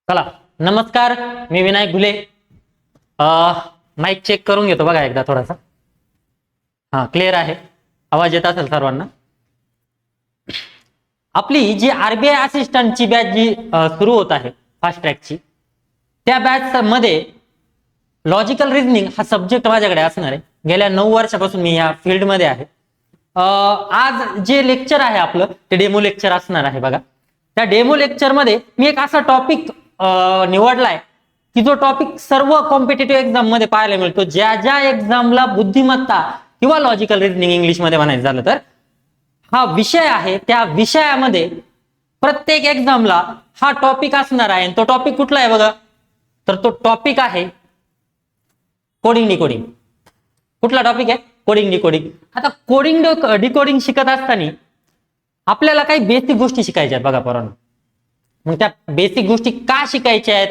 चला नमस्कार, मी Vinayak Ghule. Mic check करून घेतो बघा एकदा थोडासा. हा, क्लिअर आहे, आवाज येत असेल सर्वांना. आपली जी आरबीआय असिस्टंटची बॅच जी सुरू होत आहे फास्ट ट्रॅकची, त्या बॅच मध्ये लॉजिकल रिझनिंग हा सब्जेक्ट माझ्याकडे असणार आहे. गेल्या 9 वर्षापासून मी या फील्ड मध्ये आहे. आज जे लेक्चर आहे आपलं ते डेमो लेक्चर असणार आहे बघा. त्या डेमो लेक्चर मध्ये मी एक असा टॉपिक निवडलाय की जो टॉपिक सर्व कॉम्पिटिटिव्ह एक्झाम मध्ये पाहायला मिळतो. ज्या ज्या एक्झामला बुद्धिमत्ता किंवा लॉजिकल रिझनिंग इंग्लिश मध्ये म्हणायचं झालं तर हा विषय आहे, त्या विषयामध्ये प्रत्येक एक्झामला हा टॉपिक असणार आहे. तो टॉपिक कुठला आहे बघा, तर तो टॉपिक आहे कोडिंग डिकोडिंग. कुठला टॉपिक आहे? Coding decoding. आता कोडिंग डिकोडिंग शिकत असताना आपल्याला काही बेसिक गोष्टी शिकायच्या आहेत बघा पोरांनो. मग त्या बेसिक गोष्टी का शिकायच्या आहेत,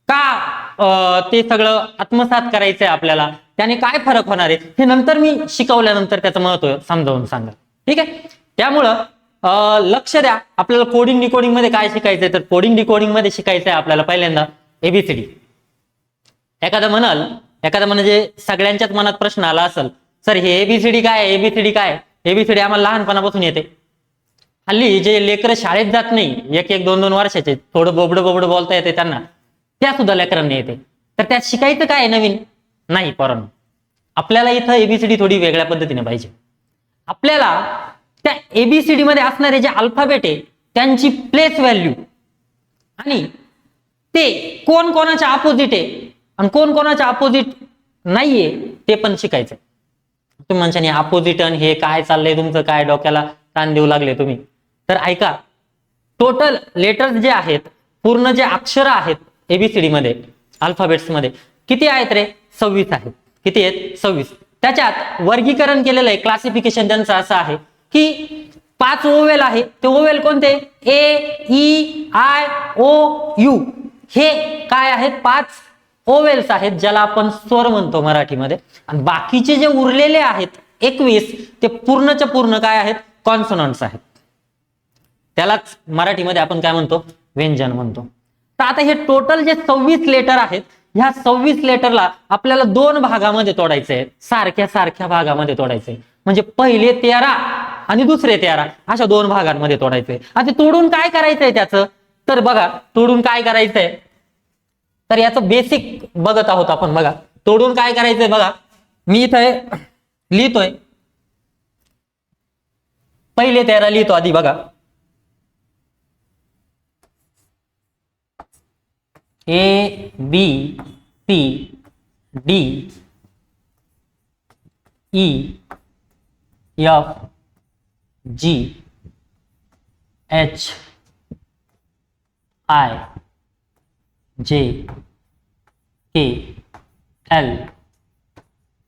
का ते सगळं आत्मसात करायचंय आपल्याला, त्याने काय फरक होणार आहे हे नंतर मी शिकवल्यानंतर त्याचं महत्व समजावून सांगा. ठीक आहे, त्यामुळं लक्ष द्या. आपल्याला कोडिंग डिकोडिंग मध्ये काय शिकायचंय, तर कोडिंग डिकोडिंग मध्ये शिकायचंय आपल्याला पहिल्यांदा एबीसीडी. एखादा म्हणजे सगळ्यांच्याच मनात प्रश्न आला असेल, सर हे एबीसीडी काय, एबीसीडी काय? एबीसीडी आम्हाला लहानपणापासून येते. हल्ली जे लेकरं शाळेत जात नाही, 1-1, 2-2 वर्षाचे, थोडं बोबडं बोलता येते त्यांना, त्या सुद्धा लेकरांना येते. तर त्यात शिकायचं काय नवीन नाही पोरांनो. आपल्याला इथं एबीसीडी थोडी वेगळ्या पद्धतीने पाहिजे. आपल्याला त्या एबीसीडी मध्ये असणारे जे अल्फाबेट आहे त्यांची प्लेस व्हॅल्यू आणि ते कोण कोणाच्या अपोजिट आहे आणि कोण कोणाच्या अपोजिट नाहीये ते पण शिकायचं. तुम्ही म्हणता अपोजिट आणि हे काय चाललंय तुमचं, काय डोक्याला ताण देऊ लागले तुम्ही, तर ऐका. टोटल लेटर्स जे आहेत, पूर्ण जे अक्षर आहेत एबीसीडी मध्ये अल्फाबेट्स मध्ये किती आहेत रे? 26 आहेत. किती आहेत? 26. त्याच्यात वर्गीकरण केलेलं आहे, क्लासिफिकेशन त्यांचं असं आहे की 5 ओवेल आहे. ते ओवेल कोणते? ए, ई, आय, ओ, यू. हे काय आहेत? 5 ओवेल्स आहेत, ज्याला आपण स्वर म्हणतो मराठीमध्ये. आणि बाकीचे जे उरलेले आहेत 21, ते पूर्णच्या पूर्ण काय आहेत? कॉन्सोनंट्स आहेत. त्यालाच मराठीमध्ये आपण काय म्हणतो? व्यंजन म्हणतो. तर आता हे टोटल जे 26 लेटर आहेत, ह्या 26 लेटरला आपल्याला 2 भागामध्ये तोडायचे आहेत, सारख्या भागामध्ये तोडायचे. म्हणजे पहिले 13 आणि दुसरे 13 अशा 2 भागांमध्ये तोडायचे. आता तोडून काय करायचंय त्याचं, तर बघा तोडून काय करायचंय, तर याचं बेसिक बघत आहोत आपण. बघा तोडून काय करायचंय बघा. मी इथे लिहितोय, पहिले 13 लिहितो आधी बघा. A, B, C, D, E, F, G, H, I, J, K, L,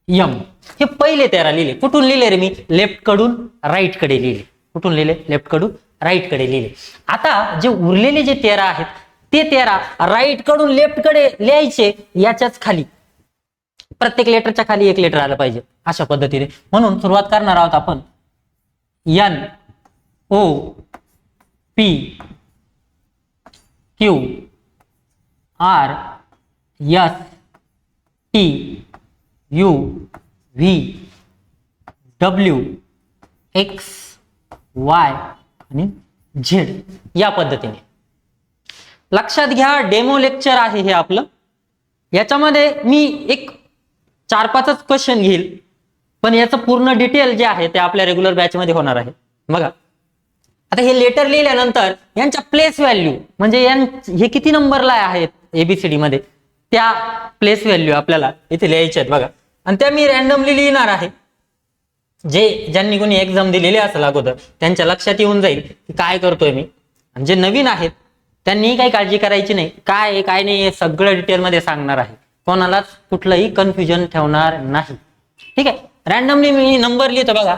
M. हे पहिले 13 लिहिले. कुठून लिहिले रे मी? लेफ्ट कडून राईट कडे लिहिले. कुठून लिहिले? लेफ्ट कडून राईट कडे लिहिले. आता जे उरलेले जे 13 आहेत ते 13 राईट कडून लेफ्ट कडे लिहायचे. याच्याच खाली प्रत्येक लेटरच्या खाली एक लेटर आलं पाहिजे, अशा पद्धतीने. म्हणून सुरुवात करणार आहोत आपण. N, O, P, Q, R, S, T, U, V, W, X, Y आणि झेड, या पद्धतीने. लक्षात घ्या, डेमो लेक्चर आहे हे आपलं. याच्यामध्ये मी एक 4-5 क्वेश्चन घेईल, पण याचं पूर्ण डिटेल जे आहे ते आपल्या रेग्युलर बॅच मध्ये होणार आहे. बघा आता हे लेटर लिहिल्यानंतर यांच्या प्लेस व्हॅल्यू म्हणजे हे किती नंबरला आहेत एबीसीडी मध्ये, त्या प्लेस व्हॅल्यू आपल्याला इथे लिहायच्या आहेत बघा. आणि त्या मी रॅन्डमली लिहिणार आहे. ज्यांनी कोणी एक्झाम दिलेली असेल अगोदर त्यांच्या लक्षात येऊन जाईल की काय करतोय मी. आणि जे नवीन आहेत त्यांनी काही काळजी करायची नाही, काय काय नाही हे सगळं डिटेलमध्ये सांगणार आहे. कोणालाच कुठलंही कन्फ्युजन ठेवणार नाही. ठीक आहे, रॅन्डमली मी नंबर लिहितो बघा.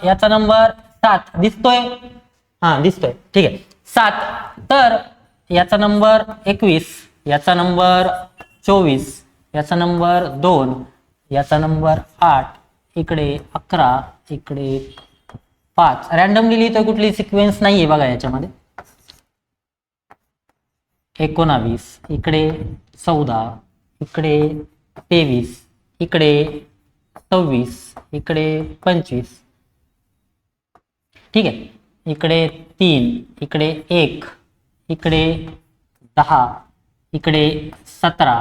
याचा नंबर 7 दिसतोय? हा दिसतोय. ठीक आहे, 7. तर याचा नंबर 21, याचा नंबर 24, याचा नंबर 2, याचा नंबर 8, इकडे 11, इकडे 5. रॅन्डमली लिहितोय, कुठली सिक्वेन्स नाहीये बघा याच्यामध्ये. 19, इकडे 14, इकडे 23, इकडे 26, इकडे 25, ठीक आहे, इकडे 3, इकडे 1, इकडे 10, इकडे 17,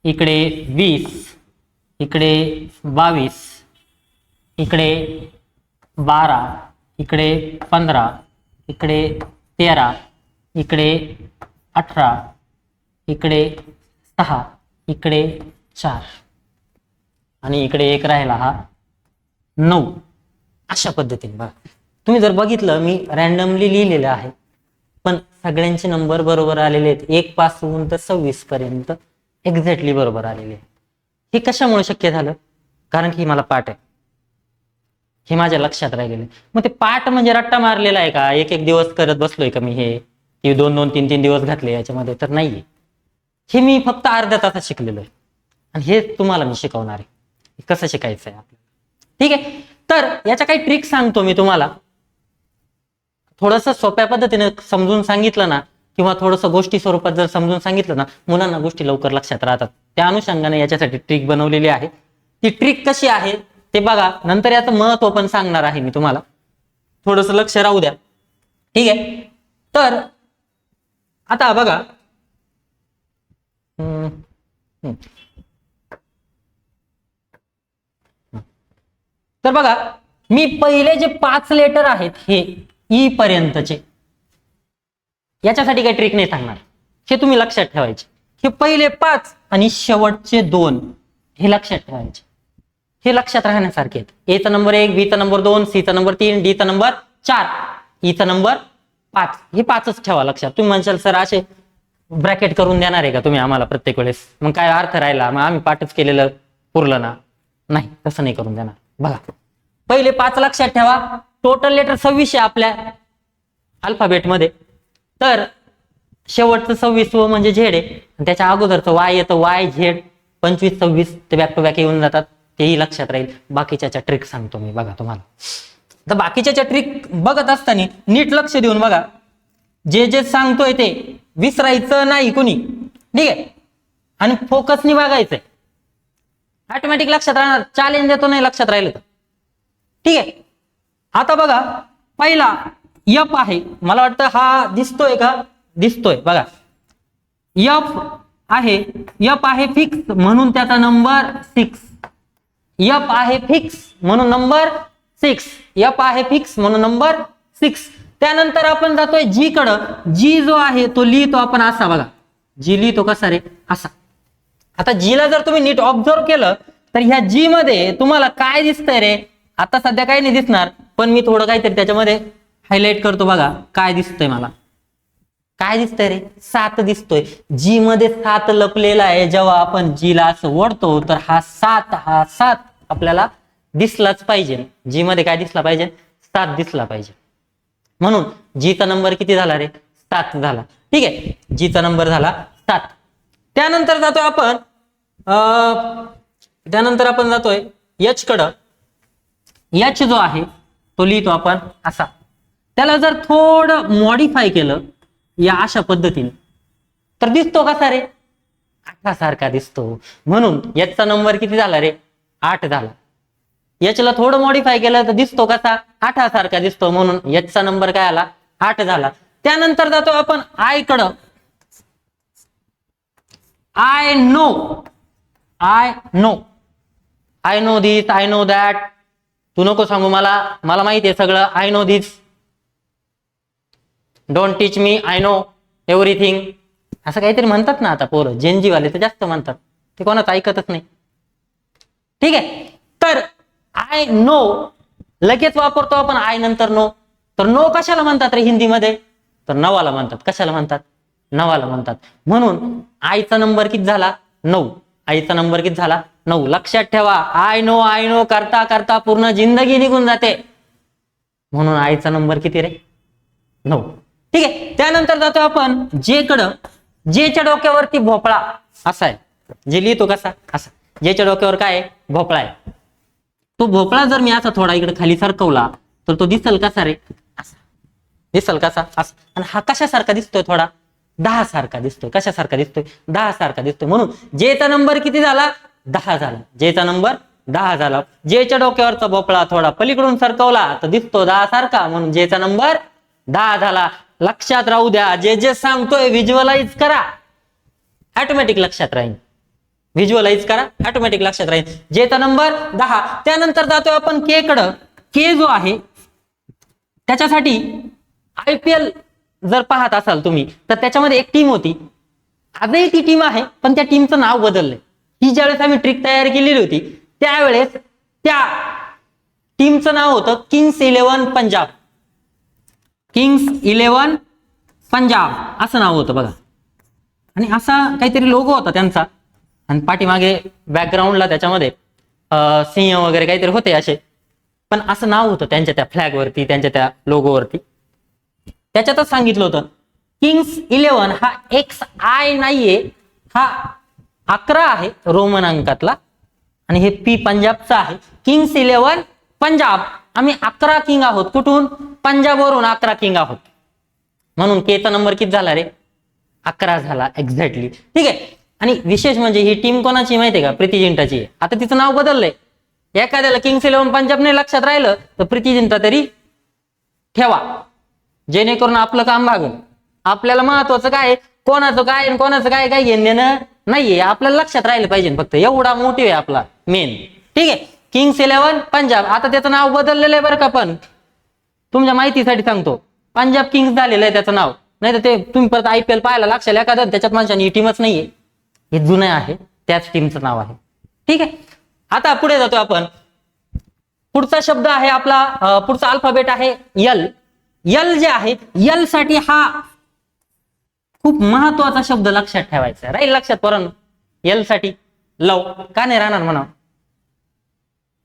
इकडे 20, इकडे 22, इकडे 12, इकडे 15, इकडे 13, इकडे 18, इकडे 6, इकडे 4 आणि इकडे 1 राहिला हा 9. अशा पद्धतीने बघा, तुम्ही जर बघितलं मी रॅन्डमली लिहिलेलं आहे, पण सगळ्यांचे नंबर बरोबर आलेले आहेत. 1 पासून तर 26 पर्यंत एक्झॅक्टली बरोबर आलेले आहेत. हे कशामुळे शक्य झालं? कारण की मला पाठ आहे, हे माझ्या लक्षात राहिलेलं. मग ते पाठ म्हणजे रट्टा मारलेला आहे का? एक दिवस करत बसलोय का मी हे, की 2-2, 3-3 दिवस घातले याच्यामध्ये? तर नाहीये. हे मी फक्त अर्ध्या तासात शिकलेलो आहे आणि हे तुम्हाला मी शिकवणार आहे कसं शिकायचं आहे आपल्याला. ठीक आहे, तर याच्या काही ट्रिक सांगतो मी तुम्हाला. थोडंसं सोप्या पद्धतीने समजून सांगितलं ना, किंवा थोडंसं गोष्टी स्वरूपात जर समजून सांगितलं ना, मुलांना गोष्टी लवकर लक्षात राहतात. त्या अनुषंगाने याच्यासाठी ट्रिक बनवलेली आहे. ती ट्रिक कशी आहे ते बघा, नंतर याचं महत्व पण सांगणार आहे मी तुम्हाला. थोडंसं लक्ष राहू द्या. ठीक आहे, तर आता बघा, तर बघा, मी पहिले जे 5 लेटर आहेत हे ई पर्यंतचे, याच्यासाठी काही ट्रिक नाही सांगणार, हे तुम्ही लक्षात ठेवायचे. हे पहिले 5 आणि शेवटचे 2 हे लक्षात ठेवायचे. हे लक्षात राहण्यासारखे आहेत. ए चा नंबर 1, बी चा नंबर 2, सी चा नंबर 3, डी चा नंबर 4, ई चा नंबर 5. हे 5च ठेवा लक्षात. तुम्ही म्हणशाल सर असे ब्रॅकेट करून देणार आहे का तुम्ही आम्हाला प्रत्येक वेळेस? मग काय अर्थ राहिला? मग आम्ही पाठच केलेलं पुरलं ना? नाही, तसं नाही करून देणार. बघा, पहिले 5 लक्षात ठेवा. टोटल लेटर 26 आहे आपल्या अल्फाबेटमध्ये. तर शेवटचं 26 म्हणजे झेड आहे, त्याच्या अगोदरचं वाय येतं, वाय झेड. 25, 26 ते बॅक टू बॅक येऊन जातात, तेही लक्षात राहील. बाकीच्या ट्रिक सांगतो मी बघा तुम्हाला. तर बाकीच्या ट्रिक बघत असताना नीट लक्ष देऊन बघा. जे जे सांगतोय ते विसरायचं नाही कुणी. ठीक आहे, आणि फोकसनी बघायचंय. ऑटोमॅटिक लक्षात राहणार. चॅलेंज देतो नाही लक्षात राहिलं तर. ठीक आहे, आता बघा, पहिला यप आहे. मला वाटतं हा दिसतोय का? दिसतोय बघा. यप आहे, यप आहे फिक्स म्हणून त्याचा नंबर 6. यप आहे फिक्स म्हणून नंबर 6. यप आहे फिक्स म्हणून नंबर 6. त्यानंतर आपण जातोय जी कडं. जी जो आहे तो लिहितो आपण असा बघा. जी लिहितो कसा रे? असा. आता जीला जर तुम्ही नीट ऑब्झर्व केलं तर ह्या जी मध्ये तुम्हाला काय दिसतंय रे? आता सध्या काही नाही दिसणार, पण मी थोडं काहीतरी त्याच्यामध्ये हायलाइट करतो बघा. काय दिसतंय मला? काय दिसतंय रे? 7 दिसतोय. जी मध्ये 7 लपलेला आहे. जेव्हा आपण जीला असं ओढतो तर हा 7 आपल्याला दिसलाच पाहिजे. जी मध्ये काय दिसला पाहिजे? 7 दिसला पाहिजे. म्हणून जीचा नंबर किती झाला रे? 7 झाला. ठीक आहे, जीचा नंबर झाला 7. त्यानंतर आपण जातोय एच कडं. एच जो आहे तो लिहितो आपण असा. त्याला जर थोडं मॉडिफाय केलं या अशा पद्धतीने तर दिसतो कसा रे? 8 सारखा दिसतो. म्हणून याचा नंबर किती झाला रे? 8 झाला. याच्याला थोडं मॉडिफाय केलं तर दिसतो कसा? 8 सारखा दिसतो. म्हणून याचा नंबर काय आला? 8 झाला. त्यानंतर जातो आपण आय कडं. I know this, I know that. तू नको सांगू मला माहिती आहे सगळं. I know this, don't teach me, I know everything. असं काहीतरी म्हणतात ना आता पोरं. जेनजी वाले तर जास्त म्हणतात, ते कोणाचं ऐकतच नाही. ठीक आहे, तर आय नो लगेच वापरतो आपण आय नंतर नो. तर नो कशाला म्हणतात रे हिंदीमध्ये? तर नवाला म्हणतात. कशाला म्हणतात? नवाला म्हणतात. म्हणून आयचा नंबर किती झाला? 9. आईचा नंबर किती झाला? 9. लक्षात ठेवा, आय नो करता करता पूर्ण जिंदगी निघून जाते. म्हणून आईचा नंबर किती रे? 9. ठीक आहे, त्यानंतर जातो आपण जे कडं. जेच्या डोक्यावरती भोपळा असा आहे. जे लिहितो कसा? असा. जेच्या डोक्यावर काय आहे? भोपळा आहे. तो भोपळा जर मी असा थोडा इकडे खाली सरकवला तर तो दिसल कसा रे? असा. दिसल कसा? असा. आणि हा कशासारखा दिसतोय थोडा? 10 सारखा दिसतोय. कशासारखा दिसतोय? 10 सारखा दिसतोय. म्हणून जेचा नंबर किती झाला? 10 झाला. जेचा नंबर 10 झाला. जेच्या डोक्यावरचा भोपळा थोडा पलीकडून सरकवला तर दिसतो 10 सारखा, म्हणून जेचा नंबर 10 झाला. लक्षात राहू द्या, जे सांगतोय व्हिज्युअलाइज करा, ऑटोमॅटिक लक्षात राहील. व्हिज्युअलाइज करा, ऑटोमॅटिक लक्षात राहील. जेचा नंबर 10. त्यानंतर जातोय आपण के कडं. के जो आहे त्याच्यासाठी IPL जर पाहत असाल तुम्ही तर त्याच्यामध्ये एक टीम होती. आजही ती टीम आहे, पण त्या टीमचं नाव बदललंय. ही ज्यावेळेस आम्ही ट्रिक तयार केलेली होती त्यावेळेस त्या टीमचं नाव होतं किंग्स 11 पंजाब. किंग्स 11 पंजाब असं नाव होतं बघा. आणि असा काहीतरी लोगो होता त्यांचा, आणि पाठीमागे बॅकग्राऊंडला त्याच्यामध्ये सिंह वगैरे काहीतरी होते असे, पण असं नाव होतं त्यांच्या त्या फ्लॅगवरती, त्यांच्या त्या लोगोवरती. त्याच्यातच सांगितलं होतं किंग्स 11 हा XI नाहीये, हा 11 आहे रोमन अंकातला, आणि हे P पंजाबचा आहे. किंग्स 11 पंजाब, आम्ही 11 किंग आहोत. कुठून? पंजाबवरून 11 किंग आहोत. म्हणून केचा नंबर किती झाला रे? 11 झाला एक्झॅक्टली. ठीक आहे. आणि विशेष म्हणजे ही टीम कोणाची माहितीये का? प्रीती जिंटाची आहे. आता तिचं नाव बदललंय. एखाद्याला किंग्स 11 पंजाब नाही लक्षात राहिलं तर प्रीती जिंटा तरी ठेवा, जेणेकरून आपलं काम भागेल. आपल्याला महत्वाचं काय, कोणाचं काय आणि कोणाचं काय काय घेणं नाहीये, आपल्याला लक्षात राहिलं पाहिजे फक्त, एवढा मोटिव्ह आहे आपला मेन. ठीक आहे. किंग्स 11 पंजाब. आता त्याचं नाव बदललेलं आहे बरं का, पण तुमच्या माहितीसाठी सांगतो, पंजाब किंग्स झालेलं आहे त्याचं नाव. नाही तर ते तुम्ही परत IPL पाहायला लागशाल एखादं त्याच्यात माणसाने ही टीमच नाहीये, हे जुनं आहे, त्याच टीमचं नाव आहे. ठीक आहे. आता पुढे जातो आपण. पुढचा शब्द आहे आपला, पुढचा अल्फाबेट आहे यल. यल जे आहे, यल साठी हा खूप महत्वाचा शब्द लक्षात ठेवायचा. राहील लक्षात पोरांनो? यल साठी लव. का नाही राहणार म्हणा,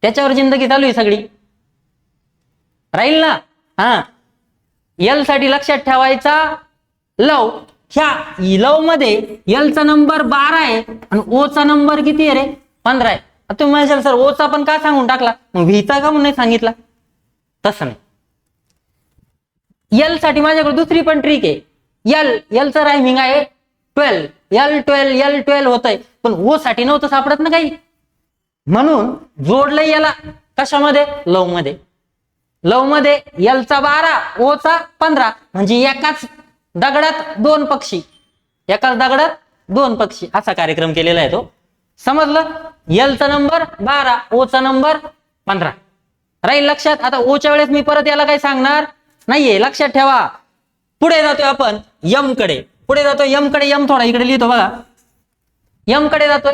त्याच्यावर जिंदगी चालू आहे सगळी, राहील ना? हा, यल साठी लक्षात ठेवायचा लव. ह्या लव मध्ये यलचा नंबर 12 आहे आणि ओचा नंबर किती आहे रे? 15 आहे. तुम्ही म्हणाल सर ओचा पण का सांगून टाकला, मग व्हीचा का म्हणून नाही सांगितला? तसं नाही. यल साठी माझ्याकडे दुसरी पण ट्रिक आहे. यलचं रायमिंग आहे 12. L12 होतंय, पण ओ साठी नव्हतं सापडत ना काही, म्हणून जोडलंय याला कशामध्ये? लव मध्ये. लव मध्ये यलचा 12 ओचा 15, म्हणजे एकाच दगडात दोन पक्षी. एकाच दगडात दोन पक्षी असा कार्यक्रम केलेला आहे तो. समजलं? यलचा नंबर 12, ओचा नंबर 15. राहील लक्षात? आता ओच्या वेळेस मी परत याला काही सांगणार नाहीये, लक्षात ठेवा. पुढे जातोय आपण यम कडे. पुढे जातोय यम कडे. यम थोडा इकडे लिहितो बघा. यम कडे जातोय.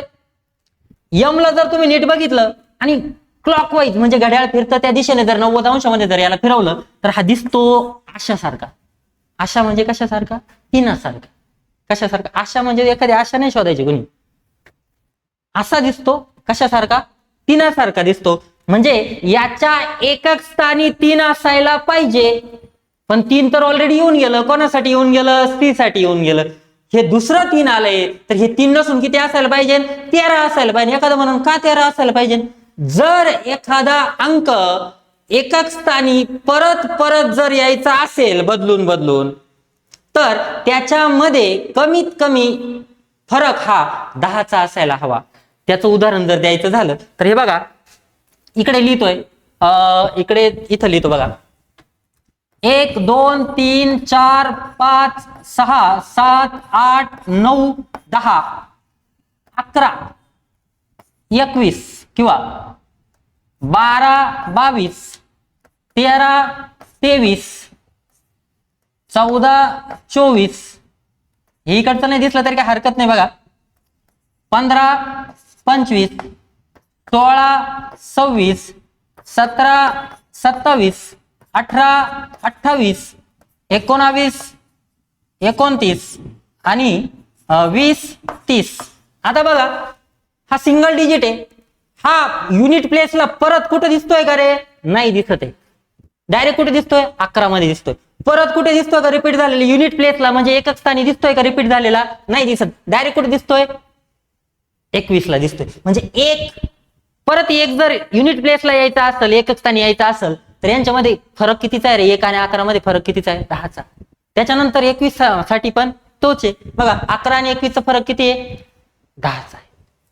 यमला जर तुम्ही नीट बघितलं आणि क्लॉकवाईज म्हणजे घड्याळ फिरतं त्या दिशेने जर 90 अंशामध्ये जर याला फिरवलं तर हा दिसतो आशासारखा. आशा म्हणजे कशासारखा? तिनासारखा. कशासारखा? आशा म्हणजे एखादी आशा नाही शोधायची कोणी. असा दिसतो. कशासारखा? तिनासारखा दिसतो. म्हणजे याच्या एकक स्थानी 3 असायला पाहिजे, पण 3 तर ऑलरेडी येऊन गेलं. कोणासाठी येऊन गेलं? स्त्रीसाठी येऊन गेलं. हे दुसरं 3 आलंय, तर हे 3 नसून किती असायला पाहिजे? 13 असायला पाहिजे. एखादं म्हणून का 13 असायला पाहिजे? जर एखादा अंक एकक स्थानी परत परत जर यायचा असेल बदलून बदलून, तर त्याच्यामध्ये कमीत कमी फरक हा 10चा असायला हवा. त्याचं उदाहरण जर द्यायचं झालं तर हे बघा, इकडे लिहितोय, इकडे इथं लिहितो बघा. 1 2 3 4 5 6 7 8 9 10 11 21 किंवा 12 22 13 23 14 24, हे इकडचं नाही दिसलं तरी काय हरकत नाही बघा. 15 25 16 26 17 27 18 28 19 29 आणि 20 30. आता बघा, हा सिंगल डिजिट आहे. हा युनिट प्लेसला परत कुठे दिसतोय का रे? नाही दिसत आहे. डायरेक्ट कुठे दिसतोय? 11 मध्ये दिसतोय. परत कुठे दिसतोय का रिपीट झालेला? युनिट प्लेसला म्हणजे एकक स्थानी दिसतोय का रिपीट झालेला? नाही दिसत. डायरेक्ट कुठे दिसतोय? 21 ला दिसतोय. म्हणजे परत एक जर युनिट प्लेसला यायचा असेल, एकक स्थानी यायचा असेल, तर यांच्यामध्ये फरक कितीचा आहे रे? 1 आणि 11 मध्ये फरक कितीचा आहे? 10चा. त्याच्यानंतर 21 साठी पण तोच आहे बघा. 11 आणि 21चा फरक किती आहे? 10चा आहे.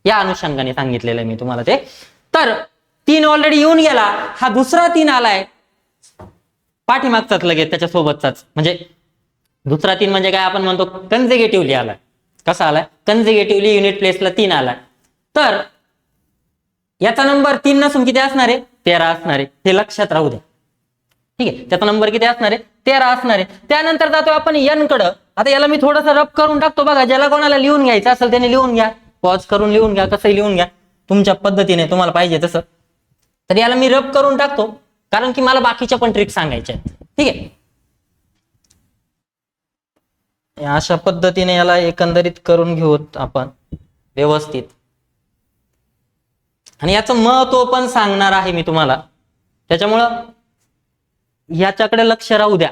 या अनुषंगाने सांगितलेलं आहे मी तुम्हाला ते. तर 3 ऑलरेडी येऊन गेला, हा दुसरा 3 आलाय पाठीमागचाच लगेच त्याच्यासोबतचाच. म्हणजे दुसरा 3 म्हणजे काय आपण म्हणतो कन्झिगेटिव्हली आलाय. कसा आलाय? कन्झिगेटिव्हली युनिट प्लेसला 3 आलाय. तर याचा नंबर 3 नसून किती असणार आहे? 13 असणार आहे. हे लक्षात राहू द्या. ठीक आहे, त्याचा नंबर किती असणार आहे? 13 असणार आहे. त्यानंतर जातो आपण n कडं. आता याला मी थोडंसं रफ करून टाकतो बघा. ज्याला कोणाला लिहून घ्यायचं असेल त्याने लिहून घ्या, पॉज करून लिहून घ्या, कसंही लिहून घ्या तुमच्या पद्धतीने, तुम्हाला पाहिजे तसं. तर याला मी रफ करून टाकतो कारण की मला बाकीच्या पण ट्रिक सांगायच्या आहेत. ठीक आहे, अशा पद्धतीने याला एकंदरीत करून घेऊत आपण व्यवस्थित. आणि याचं महत्व पण सांगणार आहे मी तुम्हाला, त्याच्यामुळं याच्याकडे लक्ष राहू द्या.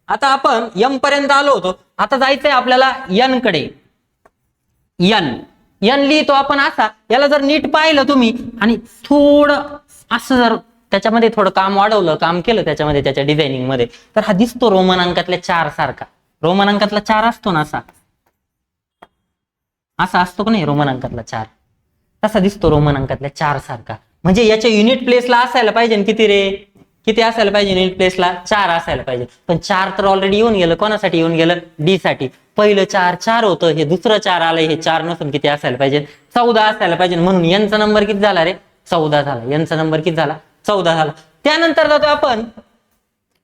आता आपण m पर्यंत आलो होतो, आता जायचंय आपल्याला n कडे. n लिहितो आपण असा. याला जर नीट पाहिलं तुम्ही आणि थोडं असं जर त्याच्यामध्ये थोडं काम वाढवलं, काम केलं त्याच्यामध्ये, त्याच्या डिझायनिंग मध्ये, तर हा दिसतो रोमन अंकातल्या 4 सारखा. रोमन अंकातला 4 असतो ना असा, असा असतो का नाही रोमन अंकातला 4, तसा दिसतो रोमन अंकातल्या 4 सारखा. म्हणजे याच्या युनिट प्लेसला असायला पाहिजे किती रे? किती असायला पाहिजे युनिट प्लेसला? 4 असायला पाहिजे. पण 4 तर ऑलरेडी येऊन गेलं. कोणासाठी येऊन गेलं? डी साठी. पहिलं 4 होतं, हे दुसरं 4 आलंय. हे 4 नसून किती असायला पाहिजे? 14 असायला पाहिजे. म्हणून यांचा नंबर किती झाला रे? 14 झाला. यांचा नंबर किती झाला? 14 झाला. त्यानंतर जातो आपण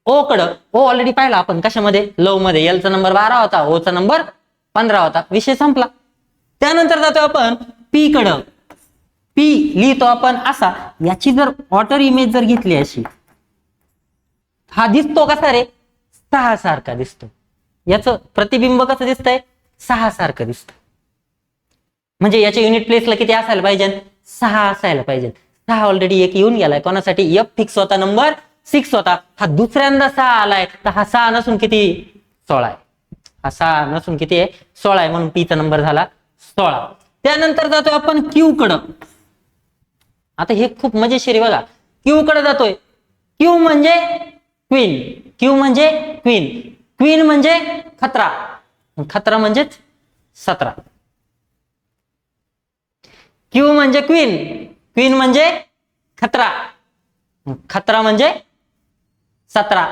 ओ कडं. ओ ऑलरेडी पाहिला आपण कशामध्ये? लव मध्ये. एलचा नंबर 12 होता, ओचा नंबर 15 होता. विषय संपला. त्यानंतर जातो आपण पी कडं. पी लिहितो आपण असा. याची जर वॉटर इमेज जर घेतली अशी, हा दिसतो कसा रे? 6 सारखा दिसतो. याचं प्रतिबिंब कसं दिसतंय? 6 सारखं दिसतं. म्हणजे याच्या युनिट प्लेसला किती असायला पाहिजे? 6 असायला पाहिजे. 6 ऑलरेडी एक येऊन गेलाय. कोणासाठी? एफ फिक्स होता, नंबर 6 होता. हा दुसऱ्यांदा 6 आलाय, तर हा 6 नसून किती? 16 आहे. हा 6 नसून किती आहे? 16 आहे. म्हणून पीचा नंबर झाला 16. त्यानंतर जातोय आपण क्यू कडं. आता हे खूप मजेशीर आहे बघा. क्यू कडे जातोय. क्यू म्हणजे क्वीन. क्यू म्हणजे क्वीन. क्वीन म्हणजे खतरा. खतरा म्हणजेच 17. क्यू म्हणजे क्वीन. क्वीन म्हणजे खतरा. खतरा म्हणजे 17.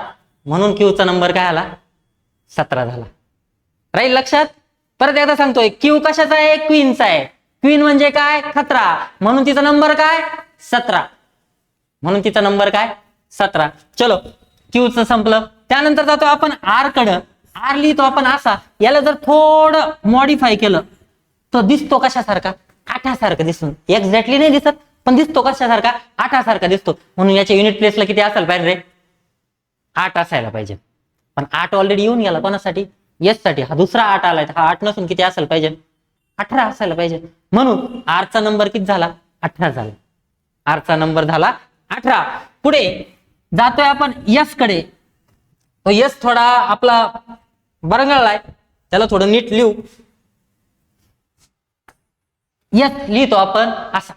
म्हणून क्यूचा नंबर काय आला? 17 झाला. राहील लक्षात? परत एकदा सांगतोय, क्यू कशाचा आहे? क्वीनचा आहे. क्वीन म्हणजे काय? खतरा. म्हणून तिचा नंबर काय? 17. म्हणून तिचा नंबर काय? 17. चलो, क्यूचं संपलं. त्यानंतर जातो आपण आर कडं. आर लिहितो आपण असा. याला जर थोडं मॉडिफाय केलं तर दिसतो कशासारखा? 8 सारखं दिसून. एक्झॅक्टली नाही दिसत, पण दिसतो कशासारखा? 8 सारखा दिसतो. म्हणून याच्या युनिट प्लेसला किती असायला पाहिजे रे? 8 असायला पाहिजे. पण 8 ऑलरेडी येऊन गेला. कोणासाठी? एस साठी. हा दुसरा 8 आलाय. हा 8 नसून किती असायला पाहिजे? 18 असायला पाहिजे. म्हणून आरचा नंबर किती झाला? 18 झाला. आरचा नंबर झाला 18. पुढे जातोय आपण यस कडे. तो यस थोडा आपला बरंगळलाय, त्याला थोडं नीट लिहू. यस लिहितो आपण असा.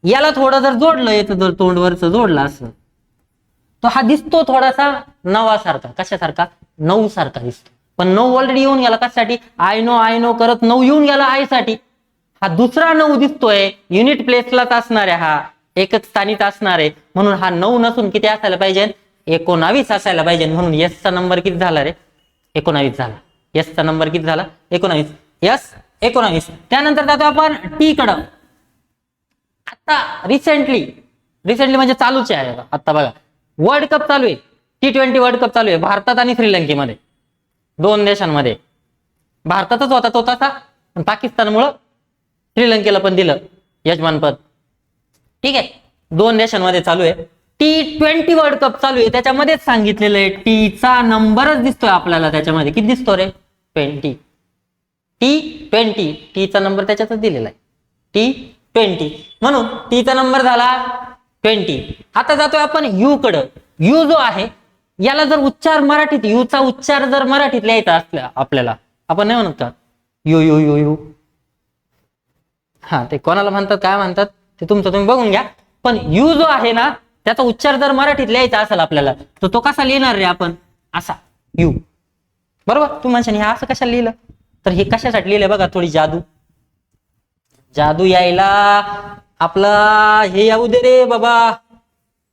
याला थोडं जर जोडलं, येतं जर तोंडवरच जोडलं असं, तो हा दिसतो थोडासा 9 सारखा. कशासारखा? 9 सारखा दिसतो. पण 9 ऑलरेडी येऊन गेला. कशासाठी? आय नो करत 9 येऊन गेला आय साठी. हा दुसरा 9 दिसतोय. युनिट प्लेसलाच असणार आहे. हा एकच स्थानीच असणार आहे. म्हणून हा 9 नसून किती असायला पाहिजे? 19 असायला पाहिजे. म्हणून एसचा नंबर किती झाला रे? 19 झाला. एसचा नंबर किती झाला? 19. यस 19. त्यानंतर जातो आपण टी कडं. आता रिसेंटली म्हणजे चालूच आहे आता बघा. वर्ल्ड कप चालू आहे. T20 वर्ल्ड कप चालू आहे भारतात आणि श्रीलंकेमध्ये. 2 देशांमध्ये. भारतातच होता तो तसा, पण पाकिस्तानमुळं श्रीलंकेला पण दिलं यजमानपद. ठीक आहे, 2 देशांमध्ये चालू आहे. T20 वर्ल्ड कप चालू आहे. त्याच्यामध्येच सांगितलेलं आहे टीचा नंबरच दिसतोय आपल्याला. त्याच्यामध्ये किती दिसतो रे? 20. T20. टीचा नंबर त्याच्यातच दिलेला आहे. T20. म्हणून टीचा नंबर झाला 20. आता जातोय आपण यू कडं. यू जो आहे, याला जर उच्चार मराठीत, यूचा उच्चार जर मराठीत लिहायचा असला आपल्याला, आपण नाही म्हणत का यू यू यू यू? हा, ते कोणाला म्हणतात, काय म्हणतात ते तुमचं तुम्ही बघून घ्या. पण यू जो आहे ना, त्याचा उच्चार जर मराठीत लिहायचा असेल आपल्याला, तर तो कसा लिहिणार रे आपण? असा यू. बरोबर? तू म्हणशील हे असं कशाला लिहिलं? तर हे कशासाठी लिहिलंय बघा, थोडी जादू जादू यायला आपला हे येऊ दे रे बाबा.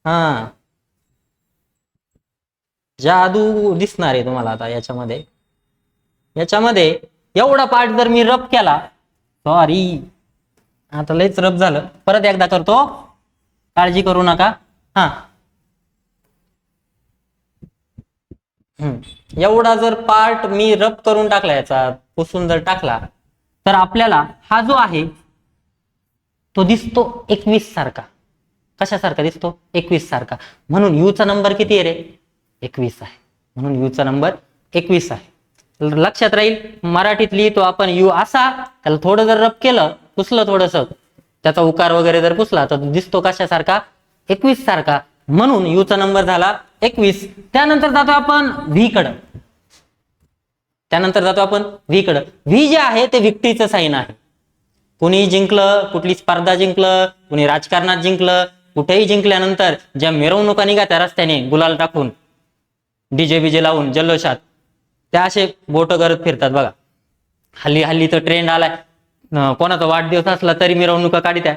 हा, जादू दिसणार आहे तुम्हाला आता याच्यामध्ये. याच्यामध्ये एवढा पार्ट जर मी रब केला, सॉरी आता लयच रब झालं, परत एकदा करतो, काळजी करू नका. हा, एवढा जर पार्ट मी रब करून टाकला, याचा पुसून जर टाकला, तर आपल्याला हा जो आहे तो दिसतो 21 सारखा. कशासारखा दिसतो? 21 सारखा. म्हणून यूचा नंबर किती आहे रे? 21 आहे. म्हणून यूचा नंबर 21 आहे. लक्षात राहील. मराठीत लिहितो आपण यू असा, त्याला थोडं जर रब केलं, पुसलं थोडस, त्याचा उकार वगैरे जर पुसला, तर दिसतो कशासारखा? 21 सारखा. म्हणून यूचा नंबर झाला 21. त्यानंतर जातो आपण व्ही कडं. व्ही जे आहे ते विक्ट्रीचं साईन आहे. कुणी जिंकलं, कुठली स्पर्धा जिंकलं, कुणी राजकारणात जिंकलं, कुठेही जिंकल्यानंतर ज्या मिरवणुका निघात्या रस्त्याने गुलाल टाकून, डीजे बीजे लावून जल्लोषात, त्या असे बोट करत फिरतात बघा. हल्ली तर ट्रेंड आलाय, कोणाचा वाढदिवस असला तरी मिरवणुका काढत्या,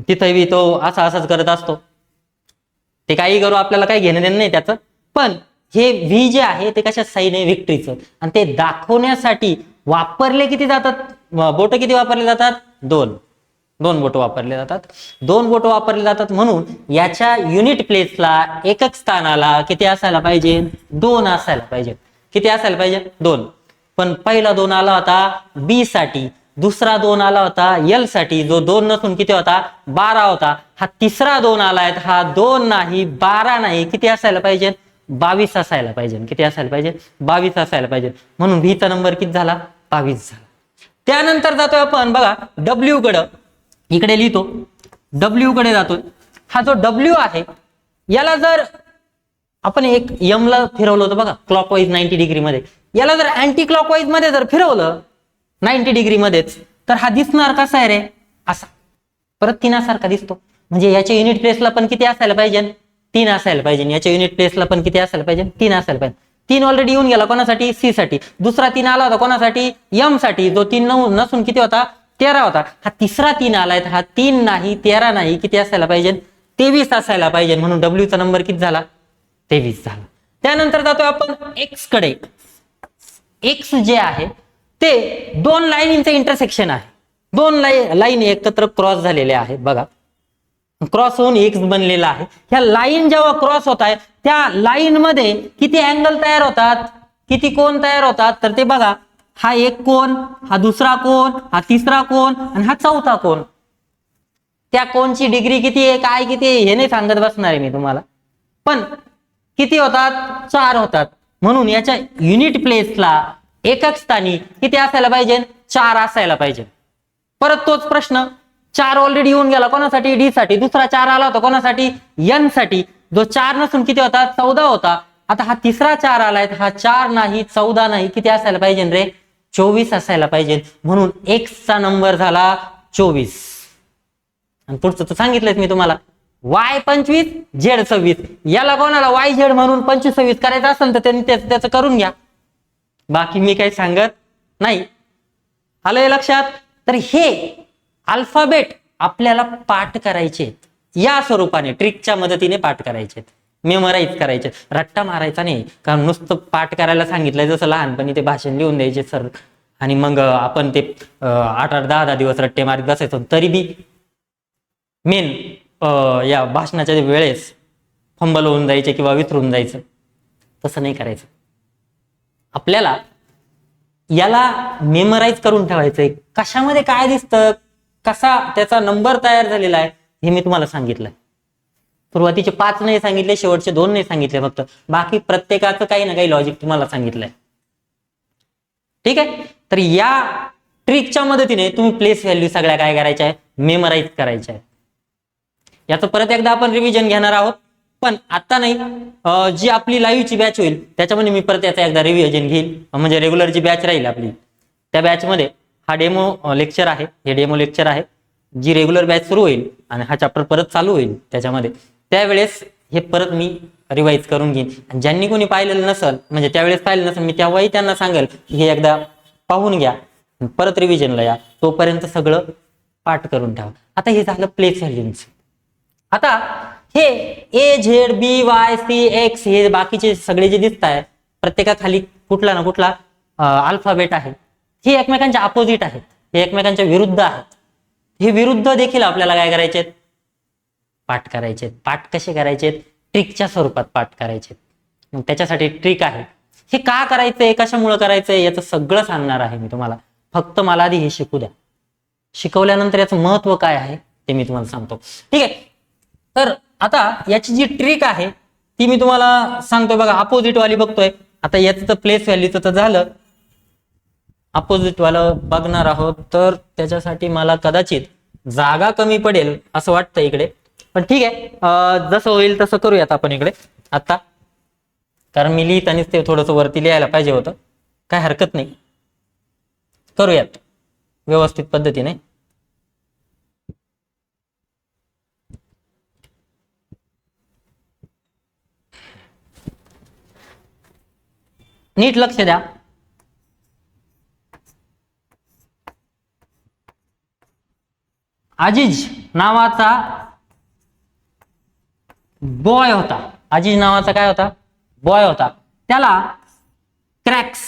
तिथेही तो असाच करत असतो. ते काही करू, आपल्याला काही घेणं देणं नाही त्याचं. पण हे व्ही जे आहे ते कशा साईन आहे? विक्ट्रीचं. आणि ते दाखवण्यासाठी वापरले किती जातात बोट? किती वापरले जातात? दोन बोट वापरले जातात. 2 बोट वापरले जातात. म्हणून याच्या युनिट प्लेसला, एकक स्थानाला किती असायला पाहिजे? 2 असायला पाहिजे. किती असायला पाहिजे? 2. पण पहिला 2 आला होता बी साठी, दुसरा 2 आला होता एल साठी, जो 2 नसून किती होता? 12 होता. हा तिसरा 2 आलाय, हा 2 नाही, 12 नाही, किती असायला पाहिजे? 22 असायला पाहिजे. किती असायला पाहिजे? 22 असायला पाहिजे. म्हणून व्हीचा नंबर किती झाला? 22 झाला. त्यानंतर जातोय आपण बघा डब्ल्यू कडं. इकडे लिहितो, डब्ल्यू कडे जातोय. हा जो डब्ल्यू आहे, याला जर आपण एक यम ला फिरवलं होतं बघा, क्लॉकवाईज 90 डिग्री मध्ये, याला जर अँटी क्लॉकवाईज मध्ये जर फिरवलं 90 डिग्री मध्येच, तर हा दिसणार कसा आहे रे? असा. परत 3 सारखा दिसतो. म्हणजे याच्या युनिट प्लेसला पण किती असायला पाहिजे? 3 असायला पाहिजे. याच्या युनिट प्लेसला पण किती असायला पाहिजे? 3 असायला पाहिजे. 3 ऑलरेडी येऊन गेला कोणासाठी? सी साठी. दुसरा 3 आला होता कोणासाठी? यम साठी, जो 3 नसून किती होता? 13 होता. हा तिसरा 3 आलाय, हा 3 नाही, 13 नाही, किती असायला पाहिजे? 23 असायला पाहिजे. म्हणून डब्ल्यू चा नंबर किती झाला? 23 झाला. त्यानंतर जातो आपण एक्स कडे. एक्स जे आहे ते 2 लाईनींचे इंटरसेक्शन आहे. 2 लाईन एकत्र क्रॉस झालेले आहेत बघा. क्रॉस होऊन एक्स बनलेला आहे. ह्या लाईन जेव्हा क्रॉस होत आहे, त्या लाईन मध्ये किती अँगल तयार होतात? किती कोण तयार होतात? तर ते बघा, हा एक कोण, हा दुसरा कोण, हा तिसरा कोण आणि हा चौथा कोण. त्या कोणची डिग्री किती आहे, काय किती आहे, हे नाही सांगत बसणार आहे मी तुम्हाला. पण किती होतात? 4 होतात. म्हणून याच्या युनिट प्लेसला, एकक स्थानी किती असायला पाहिजे? 4 असायला पाहिजे. परत तोच प्रश्न, 4 ऑलरेडी येऊन गेला कोणासाठी? डी साठी. दुसरा 4 आला होता कोणासाठी? एन साठी, जो 4 नसून किती होता? 14 होता. आता हा तिसरा 4 आलाय, हा 4 नाही, 14 नाही, किती असायला पाहिजे रे? 24 असायला पाहिजे. म्हणून एक्स चा नंबर झाला 24. आणि पुढचं तर सांगितलंय मी तुम्हाला, वाय 25, झेड 26. याला कोणाला वाय झेड म्हणून 25 26 करायचं असेल तर त्यांनी त्याचं करून घ्या. बाकी मी काही सांगत नाही. आलंय लक्षात? तर हे अल्फाबेट आपल्याला पाठ करायचे, या स्वरूपाने ट्रिकच्या मदतीने पाठ करायचे, मेमोराईज करायचे. रट्टा मारायचा नाही. कारण नुसतं पाठ करायला सांगितलंय, जसं लहानपणी ते भाषण लिहून द्यायचे सर, आणि मग आपण ते 8-8 10-10 दिवस रट्टे मारीत बसायचो. तरी बी मेन या भाषणाच्या वेळेस फंबल होऊन जायचे किंवा विसरून जायचं. तसं नाही करायचं. आपल्याला याला मेमोराईज करून ठेवायचंय. कशामध्ये काय दिसतं, कसा त्याचा नंबर तयार झालेला आहे, हे मी तुम्हाला सांगितलंय. सुरुवातीचे 5 नाही सांगितले, शेवटचे 2 नाही सांगितले फक्त. बाकी प्रत्येकाचं काही ना काही लॉजिक तुम्हाला सांगितलंय. ठीक आहे? तर या ट्रिकच्या मदतीने तुम्ही प्लेस व्हॅल्यू सगळ्या काय करायच्या आहे? मेमोराईज करायच्या आहे. याचं परत एकदा आपण रिव्हिजन घेणार आहोत. पण आता नाही, जी आपली लाईव्हची बॅच होईल त्याच्यामध्ये मी परत याचा एकदा रिव्हिजन घेईल. म्हणजे रेग्युलर जी बॅच राहील आपली, त्या बॅच मध्ये हा डेमो लेक्चर आहे, हे डेमो लेक्चर आहे. जी रेग्युलर बॅच सुरू होईल आणि हा चॅप्टर परत चालू होईल त्याच्यामध्ये, त्यावेळेस हे परत मी रिवाइज करून घेईन. आणि ज्यांनी कोणी पाहिलेलं नसेल, म्हणजे त्यावेळेस पाहिलं नसेल, मी तेव्हाही त्यांना सांगेल हे एकदा पाहून घ्या. परत रिव्हिजनला या, तोपर्यंत सगळं पाठ करून ठेवा. आता हे झालं प्लेस व्हॅल्यूज. आता हे A Z B Y C X हे बाकीचे सगळे जे दिसत आहेत प्रत्येकाखाली कुठला ना कुठला अल्फाबेट आहे. हे एकमेकांच्या अपोजिट आहेत, हे एकमेकांच्या विरुद्ध आहेत. हे विरुद्ध देखील आपल्याला काय करायचे, पाठ करायचे. पाठ कसे करायचे, ट्रिकच्या स्वरूपात पाठ करायचे. मग त्याच्यासाठी ट्रिक आहे. हे का करायचंय, कशामुळे करायचंय याचं सगळं सांगणार आहे मी तुम्हाला. फक्त मला आधी हे शिकू द्या. शिकवल्यानंतर याचं महत्व काय आहे ते मी तुम्हाला सांगतो. ठीक आहे. तर आता याची जी ट्रिक आहे ती मी तुम्हाला सांगतोय बघा. अपोजिट वाली बघतोय. आता याचं तर प्लेस व्हॅल्यूचं तर झालं, अपोजिट वालं बघणार आहोत. तर त्याच्यासाठी मला कदाचित जागा कमी पडेल असं वाटतं इकडे, पण ठीक आहे, जसं होईल तसं करूयात आपण इकडे आता. कारण मी लिहितानीच ते थोडंसं वरती लिहायला पाहिजे होतं. काय हरकत नाही, करूयात व्यवस्थित पद्धतीने. नीट लक्ष द्या. अजीज नावाचा बॉय होता. अजीज नावाचा काय होता, बॉय होता. त्याला क्रॅक्स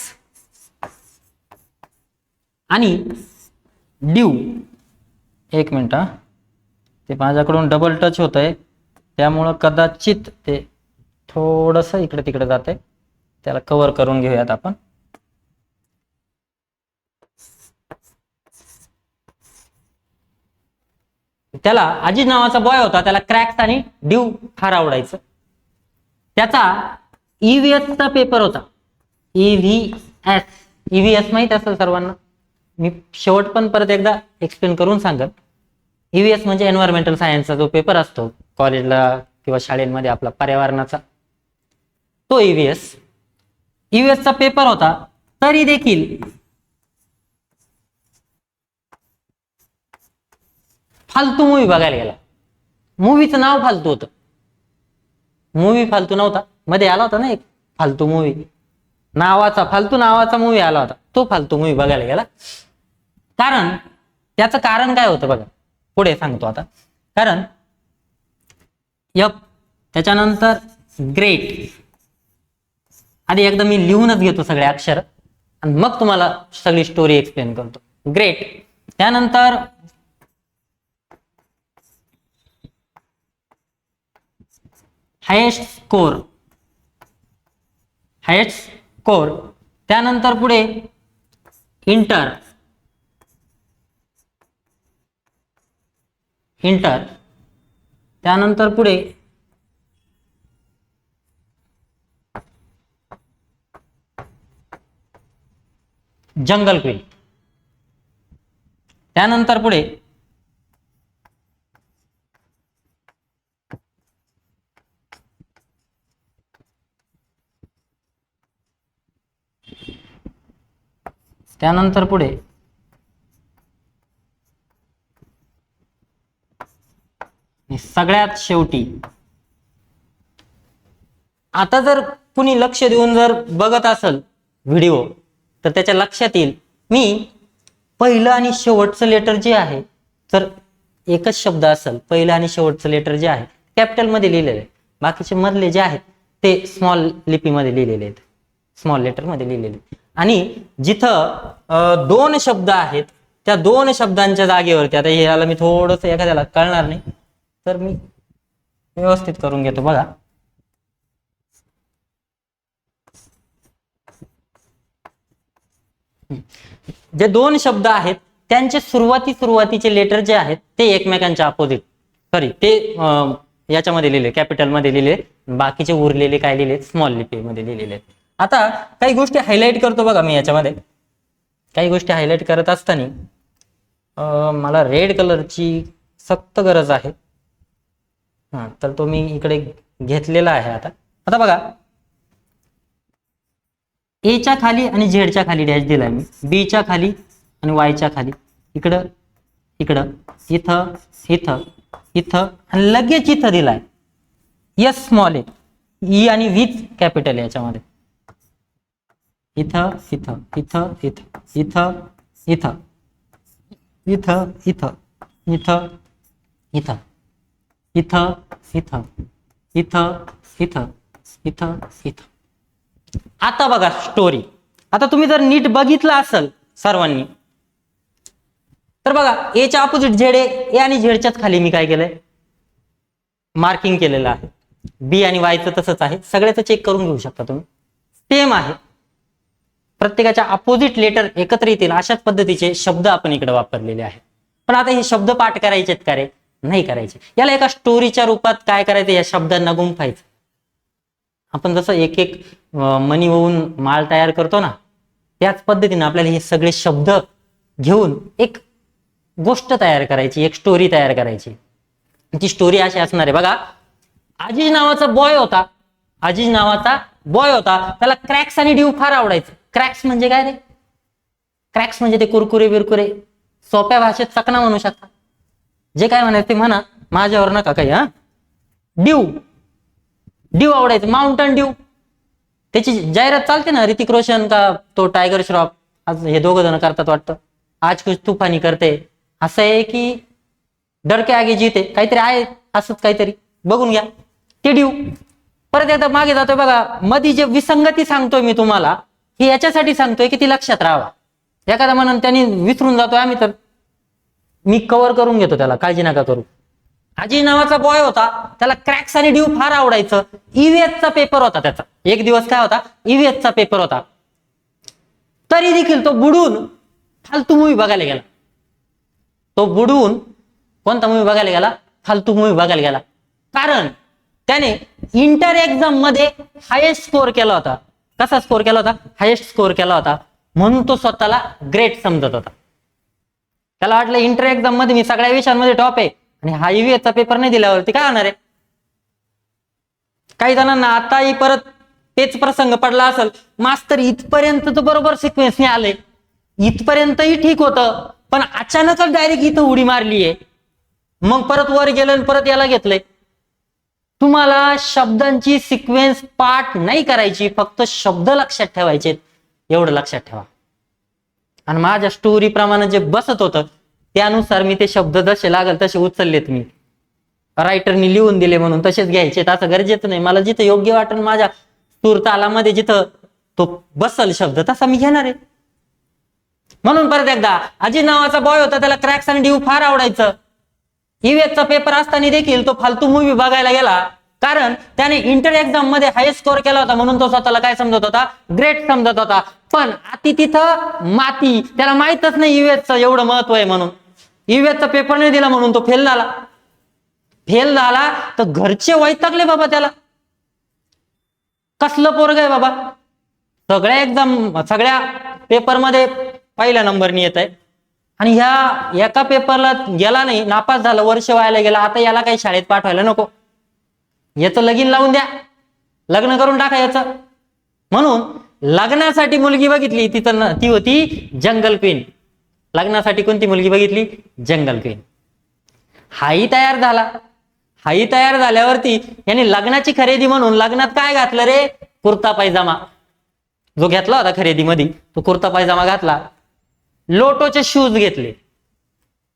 आणि ड्यू, एक मिनिट, ते माझ्याकडून डबल टच होत आहे त्यामुळं कदाचित ते थोडस इकडे तिकडे जाते. त्याला कव्हर करून घेऊयात आपण. त्याला अजीज नावाचा बॉय होता, त्याला क्रॅक्स आणि ड्यू फार आवडायचं. त्याचा ईव्हीएसचा पेपर होता. ईव्हीएस, ईव्हीएस माहित असेल सर्वांना. मी शेवट पण परत एकदा एक्सप्लेन करून सांगत. ईव्हीएस म्हणजे एन्व्हायरमेंटल सायन्सचा जो पेपर असतो कॉलेजला किंवा शाळेमध्ये आपला पर्यावरणाचा, तो ईव्हीएस. ईव्हीएसचा पेपर होता तरी देखील फालतू मूवी बघायला गेला. मूवीचं नाव फालतू होतं. मूवी फालतू नव्हता, मध्ये आला होता ना एक फालतू मूवी नावाचा, फालतू नावाचा मूवी आला होता. तो फालतू मूवी बघायला गेला. कारण त्याचं कारण काय होतं बघा, पुढे सांगतो आता. कारण त्याच्यानंतर ग्रेट, आधी एकदा मी लिहूनच घेतो सगळे अक्षर आणि मग तुम्हाला सगळी स्टोरी एक्सप्लेन करतो. ग्रेट, त्यानंतर हायेस्ट स्कोर, हायेस्ट स्कोर, त्यानंतर पुढे इंटर, इंटर, त्यानंतर पुढे जंगल क्वीन, त्यानंतर पुढे सगळ्यात शेवटी. आता जर कुणी लक्ष देऊन जर बघत असेल व्हिडिओ तर त्याच्या लक्षात येईल मी पहिलं आणि शेवटचं लेटर जे आहे, तर एकच शब्द असेल पहिलं आणि शेवटचं लेटर जे आहे कॅपिटल मध्ये लिहिलेलं आहे, बाकीचे मधले जे आहेत ते स्मॉल लिपीमध्ये लिहिलेले आहेत, स्मॉल लेटर मध्ये लिहिलेले. आणि जिथं दोन शब्द आहेत त्या दोन शब्दांच्या जागेवरती, आता याला मी थोडस एखाद्याला कळणार नाही तर मी व्यवस्थित करून घेतो बघा. जे दोन शब्द आहेत त्यांचे सुरुवातीचे लेटर जे आहेत ते एकमेकांच्या अपोजिट, सॉरी ते याच्यामध्ये लिहिले कॅपिटल मध्ये लिहिले, बाकीचे उरलेले काय लिहिले स्मॉल लिपी मध्ये लिहिलेले. आता काही गोष्टी हायलाइट करतो बघा मी याच्यामध्ये. काही गोष्टी हायलाइट करत असताना मला रेड कलरची सक्त गरज आहे. तर तो मी इकडे घेतलेला आहे. आता बघा ए च्या खाली आणि झेड च्या खाली डॅश दिलाय मी, बी च्या खाली आणि वाय च्या खाली, इकडं इकडं इथं इथं इथं आणि लगेच इथं दिलाय एस स्मॉल ई आणि व्ही कॅपिटल याच्यामध्ये. इथं इथं इथं इथं इथं इथं इथं इथं इथं इथं इथं इथं इथं इथं इथं इथं. आता बघा स्टोरी. आता तुम्ही जर नीट बघितलं असेल सर्वांनी तर बघा एच्या अपोजिट झेड आहे. ए आणि झेडच्याच खाली मी काय केलंय मार्किंग केलेलं आहे. बी आणि वायचं तसंच आहे. सगळ्याच चेक करून घेऊ शकता तुम्ही. सेम आहे. प्रत्येकाच्या अपोजिट लेटर एकत्र येतील अशाच पद्धतीचे शब्द आपण इकडे वापरलेले आहेत. पण आता हे शब्द पाठ करायचे आहेत का रे? नाही करायचे. याला एका स्टोरीच्या रूपात काय करायचं या शब्दांना गुंफायचं. आपण जसं एक एक मणी होऊन माळ तयार करतो ना त्याच पद्धतीने आपल्याला हे सगळे शब्द घेऊन एक गोष्ट तयार करायची, एक स्टोरी तयार करायची. ती स्टोरी अशी असणार आहे बघा. आजीज नावाचा बॉय होता. आजीज नावाचा बॉय होता. त्याला क्रॅक्स आणि ड्यू फार आवडायचं. क्रॅक्स म्हणजे काय रे? क्रॅक्स म्हणजे ते कुरकुरे बिरकुरे. सोप्या भाषेत चकना म्हणू शकता. जे काय म्हणायचं ते म्हणा, माझ्यावर नका काही. ड्यू ड्यू आवडायचं. Mountain due. त्याची जाहिरात चालते ना, ऋतिक रोशन का तो टायगर श्रॉफ. आज हे दोघं जण करतात वाटतं. आज कुछ तुफानी करते. असं आहे की डर के आगे जीते काहीतरी आहे असंच काहीतरी. बघून घ्या ते ड्यू. परत एकदा मागे जातोय बघा. मध्ये जे विसंगती सांगतोय मी तुम्हाला हे याच्यासाठी सांगतोय की ती लक्षात राहावा. एखादा म्हणून त्यांनी विसरून जातोय आम्ही तर मी कव्हर करून घेतो त्याला, काळजी नका करू. आजी नावाचा बॉय होता. त्याला क्रॅक्स आणि ड्यू फार आवडायचं. ईव्हीएसचा पेपर होता त्याचा. एक दिवस काय होता? ईव्हीएसचा पेपर होता. तरी देखील तो बुडून फालतू मूवी बघायला गेला. तो बुडून कोणता मूवी बघायला गेला? फालतू मूवी बघायला गेला. कारण त्याने इंटर एक्झाम मध्ये हायेस्ट स्कोर केला होता. कसा स्कोर केला होता? हायेस्ट स्कोर केला होता. म्हणून तो स्वतःला ग्रेट समजत होता. त्याला वाटलं इंटर एक्झाम मध्ये मी सगळ्या विषयांमध्ये टॉप आहे आणि हा ईव्हीएसचा पेपर नाही दिल्यावरती काय होणार आहे. काही जणांना आताही परत तेच प्रसंग पडला असेल. मास्तर इथपर्यंत तर बरोबर सिक्वेन्सने आले, इथपर्यंतही ठीक होतं, पण अचानकच डायरेक्ट इथं उडी मारलीये. मग परत वर गेलं आणि परत याला घेतलंय. तुम्हाला शब्दांची सिक्वेन्स पाठ नाही करायची, फक्त शब्द लक्षात ठेवायचे. एवढं लक्षात ठेवा. आणि माझ्या स्टोरी प्रमाणे जे बसत होतं त्यानुसार मी ते शब्द जसे लागल तसे उचललेत. मी रायटरनी लिहून दिले म्हणून तसेच घ्यायचे असं गरजेचं नाही. मला जिथं योग्य वाटेल माझ्या सूर तालामध्ये जिथं तो बसल शब्द तसा मी घेणार आहे. म्हणून परत एकदा अजित नावाचा बॉय होता. त्याला क्रॅक्स आणि ड्यू फार आवडायचं. ईव्हीएसचा पेपर असताना देखील तो फालतू मूवी बघायला गेला. कारण त्याने इंटर एक्झाम मध्ये हायेस्ट स्कोर केला होता. म्हणून तो स्वतःला काय समजत होता? ग्रेट समजत होता. पण अति तिथं माती. त्याला माहितच नाही ईव्हीएसचं एवढं महत्व आहे म्हणून. ईव्हीएसचा पेपर नाही दिला म्हणून तो फेल झाला. फेल झाला तर घरचे वैतागले बाबा त्याला. कसलं पोरग आहे बाबा. सगळ्या पेपरमध्ये पहिल्या नंबरनी येत आहे आणि ह्या एका पेपरला गेला नाही, नापास झाला, वर्ष व्हायला गेला. आता याला काही शाळेत पाठवायला नको. याचं लगीन लावून द्या, लग्न करून टाका याचं. म्हणून लग्नासाठी मुलगी बघितली. ती होती जंगल क्वीन. लग्नासाठी कोणती मुलगी बघितली? जंगल क्वीन. हाही तयार झाला. हाही तयार झाल्यावरती याने लग्नाची खरेदी म्हणून लग्नात काय घातलं रे? कुर्ता पायजामा. जो घेतला होता खरेदीमध्ये तो कुर्ता पायजामा घातला. लोटोचे शूज घेतले.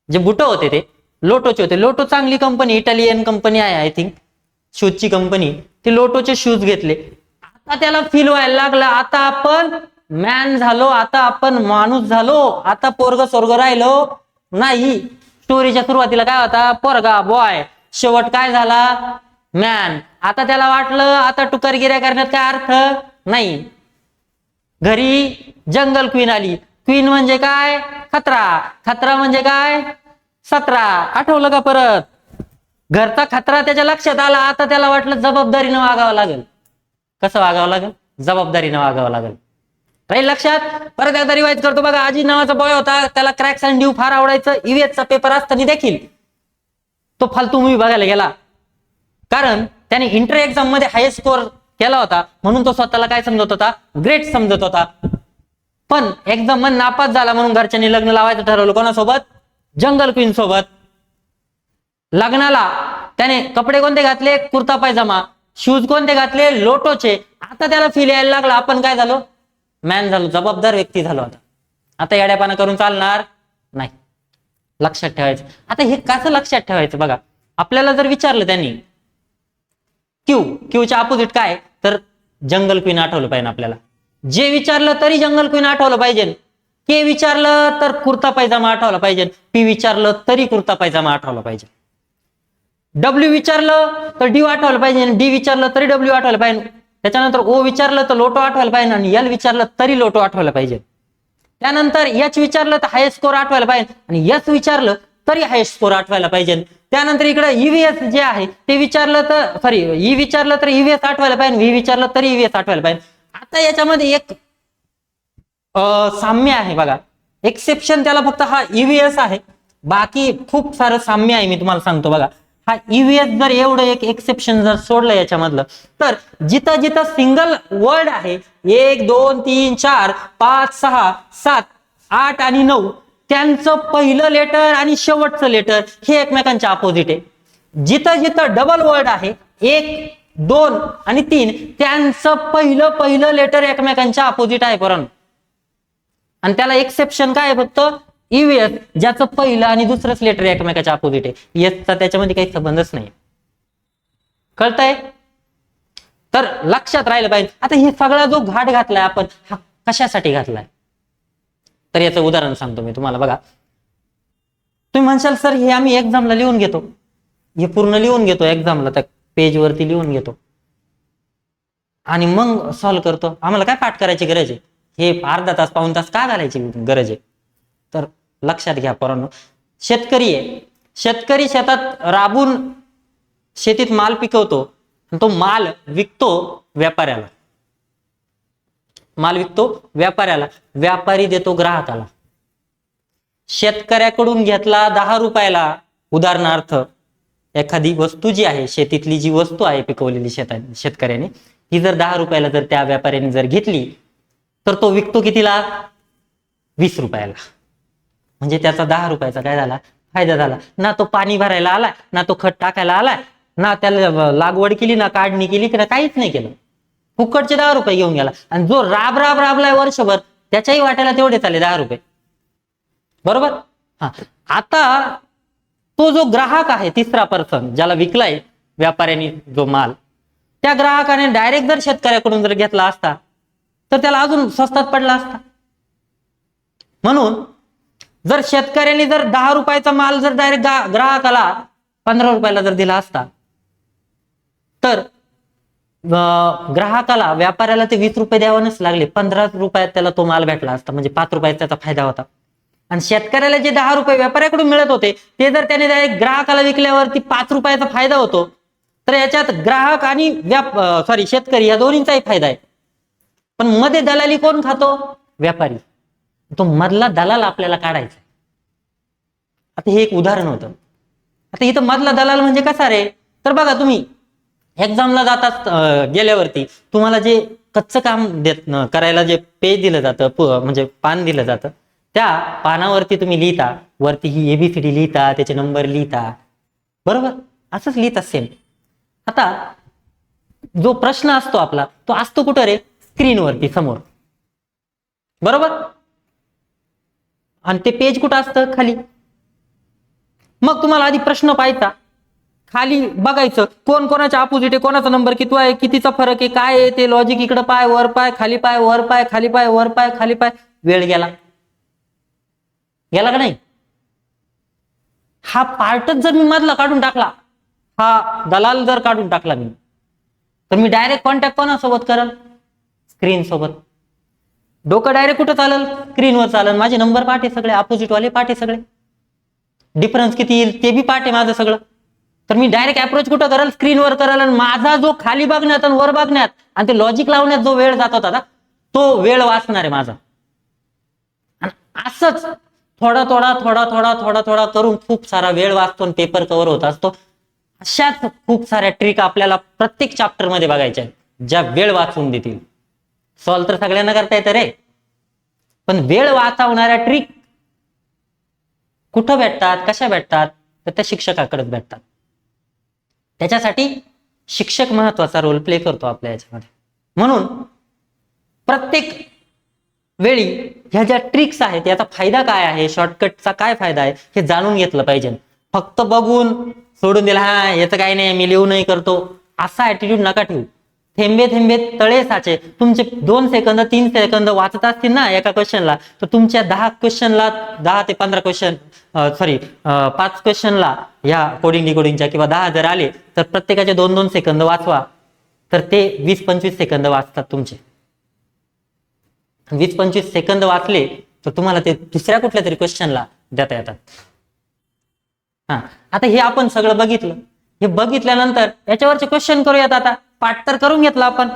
जे बुट होते ते लोटोचे होते. लोटो चांगली कंपनी, इटालियन कंपनी आहे आय थिंक, शूजची कंपनी. ते लोटोचे शूज घेतले. आता त्याला फील व्हायला लागला आता आपण मॅन झालो, आता आपण माणूस झालो, आता पोरग स्वर्ग राहिलो नाही. स्टोरीच्या सुरुवातीला काय होता? पोरगा बॉय. शेवट काय झाला? मॅन. आता त्याला वाटलं आता टुकारगिऱ्या करण्यात काय अर्थ नाही. घरी जंगल क्वीन आली. क्वीन म्हणजे काय? खतरा. खतरा म्हणजे काय? 17. आठवलं का परत? घरचा खतरा त्याच्या लक्षात आला. आता त्याला वाटलं जबाबदारीनं वागावं लागेल. कसं वागावं लागेल? जबाबदारीनं वागावं लागेल. राहील लक्षात? परत एकदा रिवाइज करतो बघा. आजी नावाचा बॉय होता. त्याला क्रॅक्स अँड ड्यू फार आवडायचं. ईव्हीएसचा पेपर असताना देखील तो फालतू मूवी बघायला गेला. कारण त्याने इंटर एक्झाम मध्ये हायेस्ट स्कोर केला होता. म्हणून तो स्वतःला काय समजत होता? ग्रेट समजत होता. पण एक्झाम मध्ये नापास झाला म्हणून घरच्यांनी लग्न लावायचं ठरवलं. कोणासोबत? जंगल क्वीन सोबत. लग्नाला त्याने कपडे कोणते घातले? कुर्ता पायजामा. शूज कोणते घातले? लोटोचे. आता त्याला फील यायला लागला आपण काय झालो? मॅन झालो, जबाबदार व्यक्ती झालो. आता आता येड्यापाना करून चालणार नाही, लक्षात ठेवायचं. आता हे कसं लक्षात ठेवायचं बघा, आपल्याला जर विचारलं त्यांनी क्यूच्या अपोजिट काय, तर जंगल क्वीन आठवलं पाहिजे आपल्याला. जे विचारलं तरी जंगल क्वीन आठवलं पाहिजे. के विचारलं तर कुर्ता पायजामा आठवला पाहिजे. पी विचारलं तरी कुर्ता पायजामा आठवला पाहिजे. डब्ल्यू विचारलं तर डी आठवलं पाहिजे, डी विचारलं तरी डब्ल्यू आठवलं पाहिजे. त्याच्यानंतर ओ विचारलं तर लोटो आठवायला पाहिजे आणि एल विचारलं तरी लोटो आठवायला पाहिजे. त्यानंतर एच विचारलं तर हायेस्ट स्कोर आठवायला पाहिजे आणि एस विचारलं तरी हायेस्ट स्कोर आठवायला पाहिजे. त्यानंतर इकडे ईव्हीएस जे आहे ते विचारलं तर ई विचारलं तर ईव्हीएस आठवायला पाहिजे, व्ही विचारलं तरी ईव्हीएस आठवायला पाहिजे. आता याच्यामध्ये एक साम्य आहे बघा, एक्सेप्शन त्याला फक्त हा ईव्हीएस आहे, बाकी खूप सारं साम्य आहे. मी तुम्हाला सांगतो बघा, हा ईव्हीएस जर एवढं एक एक्सेप्शन जर सोडलं याच्यामधलं, तर जिथं जिथं सिंगल वर्ड आहे 1 2 3 4 5 6 7 8 आणि 9 त्यांचं पहिलं लेटर आणि शेवटचं लेटर हे एकमेकांच्या अपोजिट आहे. जिथं जिथं डबल वर्ड आहे 1 2 आणि 3 त्यांचं पहिलं लेटर एकमेकांच्या अपोजिट आहे पोरांनो. आणि त्याला एक्सेप्शन काय आहे, फक्त ईव्हीएस ज्याचं पहिलं आणि दुसरंच लेटर एकमेकाच्या अपोजिट आहे. एसचा त्याच्यामध्ये काही संबंधच नाही. कळतंय? तर लक्षात राहिलं पाहिजे. आता हे सगळा जो घाट घातलाय आपण, हा कशासाठी घातलाय, तर याचं उदाहरण सांगतो मी तुम्हाला. बघा, तुम्ही म्हणशाल सर हे आम्ही एक्झामला लिहून घेतो, हे पूर्ण लिहून घेतो एक्झामला, त्या पेजवरती लिहून घेतो आणि मग सॉल्व्ह करतो, आम्हाला काय पाठ करायची गरज आहे, हे अर्धा तास पाऊण तास का घालायची गरज आहे. तर लक्षात घ्या पोरांनो, शेतकरी आहे, शेतकरी शेतात राबून शेतीत माल पिकवतो, तो माल विकतो व्यापाऱ्याला, माल विकतो व्यापाऱ्याला, व्यापारी देतो ग्राहकाला. शेतकऱ्याकडून घेतला 10 रुपयाला, उदाहरणार्थ एखादी वस्तू जी आहे, शेतीतली जी वस्तू आहे पिकवलेली शेतकऱ्याने, ही जर 10 रुपयाला जर त्या व्यापाऱ्याने जर घेतली, तर तो विकतो कितीला, 20 रुपयाला. म्हणजे त्याचा 10 रुपयाचा काय झाला, फायदा झाला. ना तो पाणी भरायला आलाय, ना तो खत टाकायला आलाय, ना त्याला लागवड केली, ना काढणी केली, ना काहीच नाही केलं, फुकटचे 10 रुपये घेऊन गेला. आणि जो राबलाय वर्षभर, त्याच्याही वाट्याला तेवढेच आले 10 रुपये, बरोबर. हा, आता तो जो ग्राहक आहे, तिसरा पर्सन ज्याला विकलाय व्यापाऱ्याने जो माल, त्या ग्राहकाने डायरेक्ट जर शेतकऱ्याकडून जर घेतला असता, तर त्याला अजून स्वस्तात पडला असता. म्हणून जर शेतकऱ्याने जर 10 रुपयाचा माल जर डायरेक्ट ग्राहकाला 15 रुपयाला जर दिला असता, तर ग्राहकाला, व्यापाऱ्याला ते 20 रुपये द्यावं लागले, 15 रुपयात त्याला तो माल भेटला असता, म्हणजे 5 रुपयात त्याचा फायदा होता. आणि शेतकऱ्याला जे 10 रुपये व्यापाऱ्याकडून मिळत होते, ते जर त्याने डायरेक्ट ग्राहकाला विकल्यावरती 5 रुपयाचा फायदा होतो, तर याच्यात ग्राहक आणि शेतकरी या दोन्हींचाही फायदा आहे. पण मध्ये दलाली कोण खातो, व्यापारी. तो मधला दलाल आपल्याला काढायचा. आता हे एक उदाहरण होतं. आता इथं मधला दलाल म्हणजे कसा रे, तर बघा, तुम्ही एक्झामला जातात, गेल्यावरती तुम्हाला जे कच्चं काम करायला जे पेज दिलं जातं, म्हणजे पान दिलं जातं, त्या पानावरती तुम्ही लिहिता, वरती ही एबीसीडी लिहिता, त्याचे नंबर लिहिता, बरोबर. असंच लिहित असेल. आता जो प्रश्न असतो आपला, तो असतो कुठं रे, स्क्रीनवरती समोर, बरोबर. आणि ते पेज कुठं असतं, खाली. मग तुम्हाला आधी प्रश्न पाहायचा, खाली बघायचं कोण कोणाच्या अपोजिट आहे, कोणाचा नंबर किती आहे, कितीचा फरक आहे, काय आहे ते लॉजिक, इकडं पाय वर पाय, खाली पाय वर पाय, खाली पाय वर पाय, खाली पाय. वेळ गेला का नाही. हा पार्टच जर मी मधला काढून टाकला, हा दलाल जर काढून टाकला मी, तर मी डायरेक्ट कॉन्टॅक्ट कोणासोबत करल, स्क्रीन सोबत. डोकं डायरेक्ट कुठं चालेल, स्क्रीनवर चालेल. माझे नंबर पाठ आहे सगळे, अपोजिट वाले पाठ आहे सगळे, डिफरन्स किती येईल ते बी पाठ आहे माझं सगळं. तर मी डायरेक्ट अप्रोच कुठं करेल, स्क्रीनवर करेल. आणि माझा जो खाली बघण्यात आणि वर बघण्यात आणि ते लॉजिक लावण्यात जो वेळ जात होता, तो वेळ वाचणार आहे माझा. आणि असंच थोडा थोडा थोडा थोडा थोडा थोडा करून खूप सारा वेळ वाचतो आणि पेपर कव्हर होत असतो. अशाच खूप साऱ्या ट्रिक आपल्याला प्रत्येक चॅप्टर मध्ये बघायच्या आहेत, ज्या वेळ वाचवून देतील. सॉल्व तर सगळ्यांना करता येतं रे, पण वेळ वाचवणाऱ्या ट्रिक कुठं भेटतात, कशा भेटतात, तर त्या शिक्षकाकडेच भेटतात. त्याच्यासाठी शिक्षक महत्वाचा रोल प्ले करतो आपल्या याच्यामध्ये. म्हणून प्रत्येक वेळी ह्या ज्या ट्रिक्स आहेत याचा फायदा काय आहे, शॉर्टकटचा काय फायदा आहे हे जाणून घेतलं पाहिजे. फक्त बघून सोडून दिला, हा याचं काही नाही मी लिहू नाही करतो, असा ऍटिट्यूड नका ठेवू. थेंबे थेंबे तळे साचे. तुमचे 2 सेकंद 3 सेकंद वाचत असतील ना एका क्वेश्चनला, तर तुमच्या 10 क्वेश्चनला 10 ते 15 क्वेश्चन 5 क्वेश्चनला या कोडिंग डिकोडिंगच्या किंवा 10 जर आले तर प्रत्येकाचे 2-2 सेकंद वाचवा, तर ते 20-25 सेकंद वाचतात तुमचे. 20-25 सेकंद वाचले तर तुम्हाला ते दुसऱ्या कुठल्या तरी क्वेश्चनला देता येतात. हा, आता हे आपण सगळं बघितलं. हे बघितल्यानंतर याच्यावरचे क्वेश्चन करूयात. आता पाठ तर करून घेतला आपण,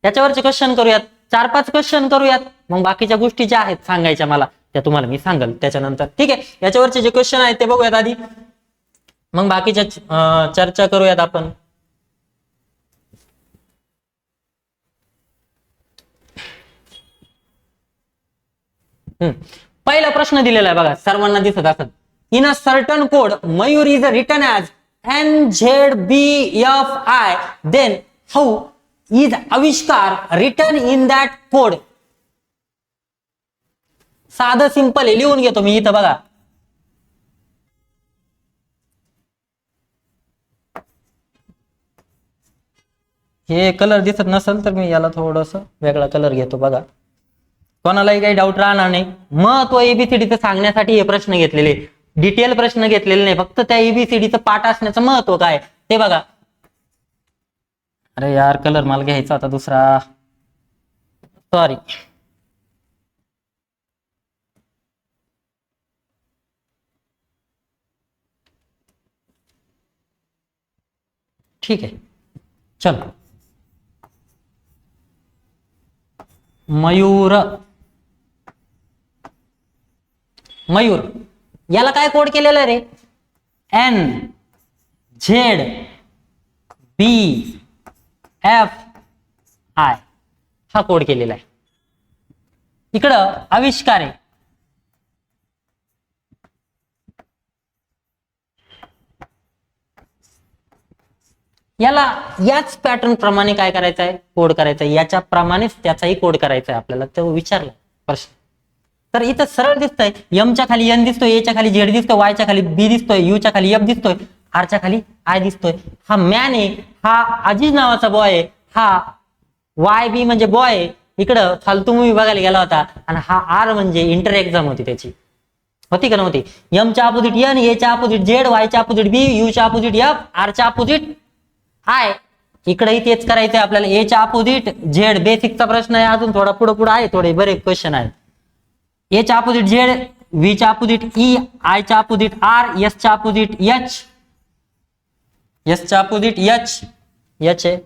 याच्यावरचे क्वेश्चन करूयात, 4-5 क्वेश्चन करूयात. मग बाकीच्या गोष्टी ज्या आहेत सांगायच्या मला त्या तुम्हाला मी सांगल त्याच्यानंतर. ठीक आहे, याच्यावरचे जे क्वेश्चन आहेत ते बघूयात आधी, मग बाकीच्या चर्चा करूयात आपण. पहिला प्रश्न दिलेला आहे बघा, सर्वांना दिसत असत. In a certain code Mayur is written as NZBFI, then how is Avishkar written in that code? साधं सिंपल आहे, लिहून घेतो मी इथं बघा. हे कलर दिसत नसेल तर मी याला थोडस वेगळा कलर घेतो बघा, कोणालाही काही डाऊट राहणार नाही. महत्व एबीसीडीचं सांगण्यासाठी हे प्रश्न घेतलेले, डिटेल प्रश्न घेतलेले नाही, फक्त त्या एबीसीडीचं पाठ असण्याचं महत्व काय ते बघा. अरे यार, कलर मला घ्यायचा होता दुसरा, सॉरी. ठीक आहे, चलो. मयूर, मयूर याला काय कोड केलेलं रे? NZBFI हा कोड केलेला आहे. इकडं आविष्कार आहे, याला याच पॅटर्न प्रमाणे काय करायचं आहे, कोड करायचा आहे. याच्या प्रमाणेच त्याचाही कोड करायचा आहे आपल्याला, तो विचारला प्रश्न. तर इथं सरळ दिसतंय, एम च्या खाली एन दिसतोय, ए च्या खाली झेड दिसतोय, वाय च्या खाली बी दिसतोय, यू च्या खाली एफ दिसतोय, आर च्या खाली आय दिसतोय. हा मॅन आहे, हा अजीज नावाचा बॉय आहे, हा वाय बी म्हणजे बॉय आहे, इकडं फालतू मूवी बघायला गेला होता, आणि हा आर म्हणजे इंटर एक्झाम होती त्याची, होती का नव्हती? एम च्या अपोजिट एन, ए च्या अपोजिट झेड, वाय च्या अपोजिट बी, यू च्या अपोजिट एफ, आर च्या अपोजिट आय. इकडेही तेच करायचंय आपल्याला, ए च्या अपोजिट झेड, बेसिकचा प्रश्न आहे, अजून थोडा पुढे आहे, थोडे बरेच क्वेश्चन आहेत. ए च्या अपोजिट झेड, व्ही च्या अपोजिट ई, आय च्या अपोजिट आर, एस च्या अपोजिट एच, एस च्या अपोजिट एच, एच आहे.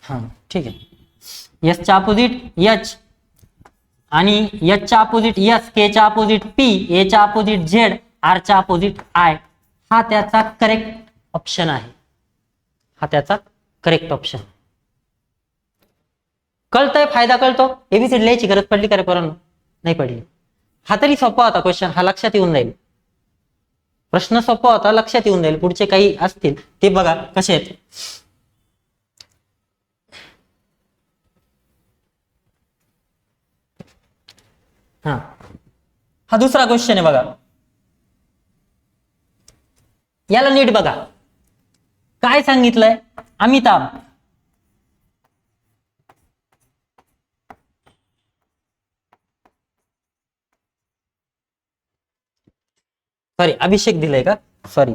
हा ठीक आहे, एस च्या अपोजिट एच आणि एच च्या अपोजिट एस, के च्या अपोजिट पी, ए च्या अपोजिट झेड, आर च्या अपोजिट आय. हा त्याचा करेक्ट ऑप्शन आहे, हा त्याचा करेक्ट ऑप्शन. कळतंय? फायदा कळतो? एबीसीडी लिहायची गरज पडली का रे पोरांनो? नाही पडली. हा तरी सोपा होता क्वेश्चन, हा लक्षात येऊन जाईल. प्रश्न सोपा होता, लक्षात येऊन जाईल. पुढचे काही असतील ते बघा कसे आहेत. हा दुसरा क्वेश्चन आहे बघा, याला नीट बघा. काय सांगितलंय? अमिताभ सॉरी अभिषेक दिलंय का? सॉरी,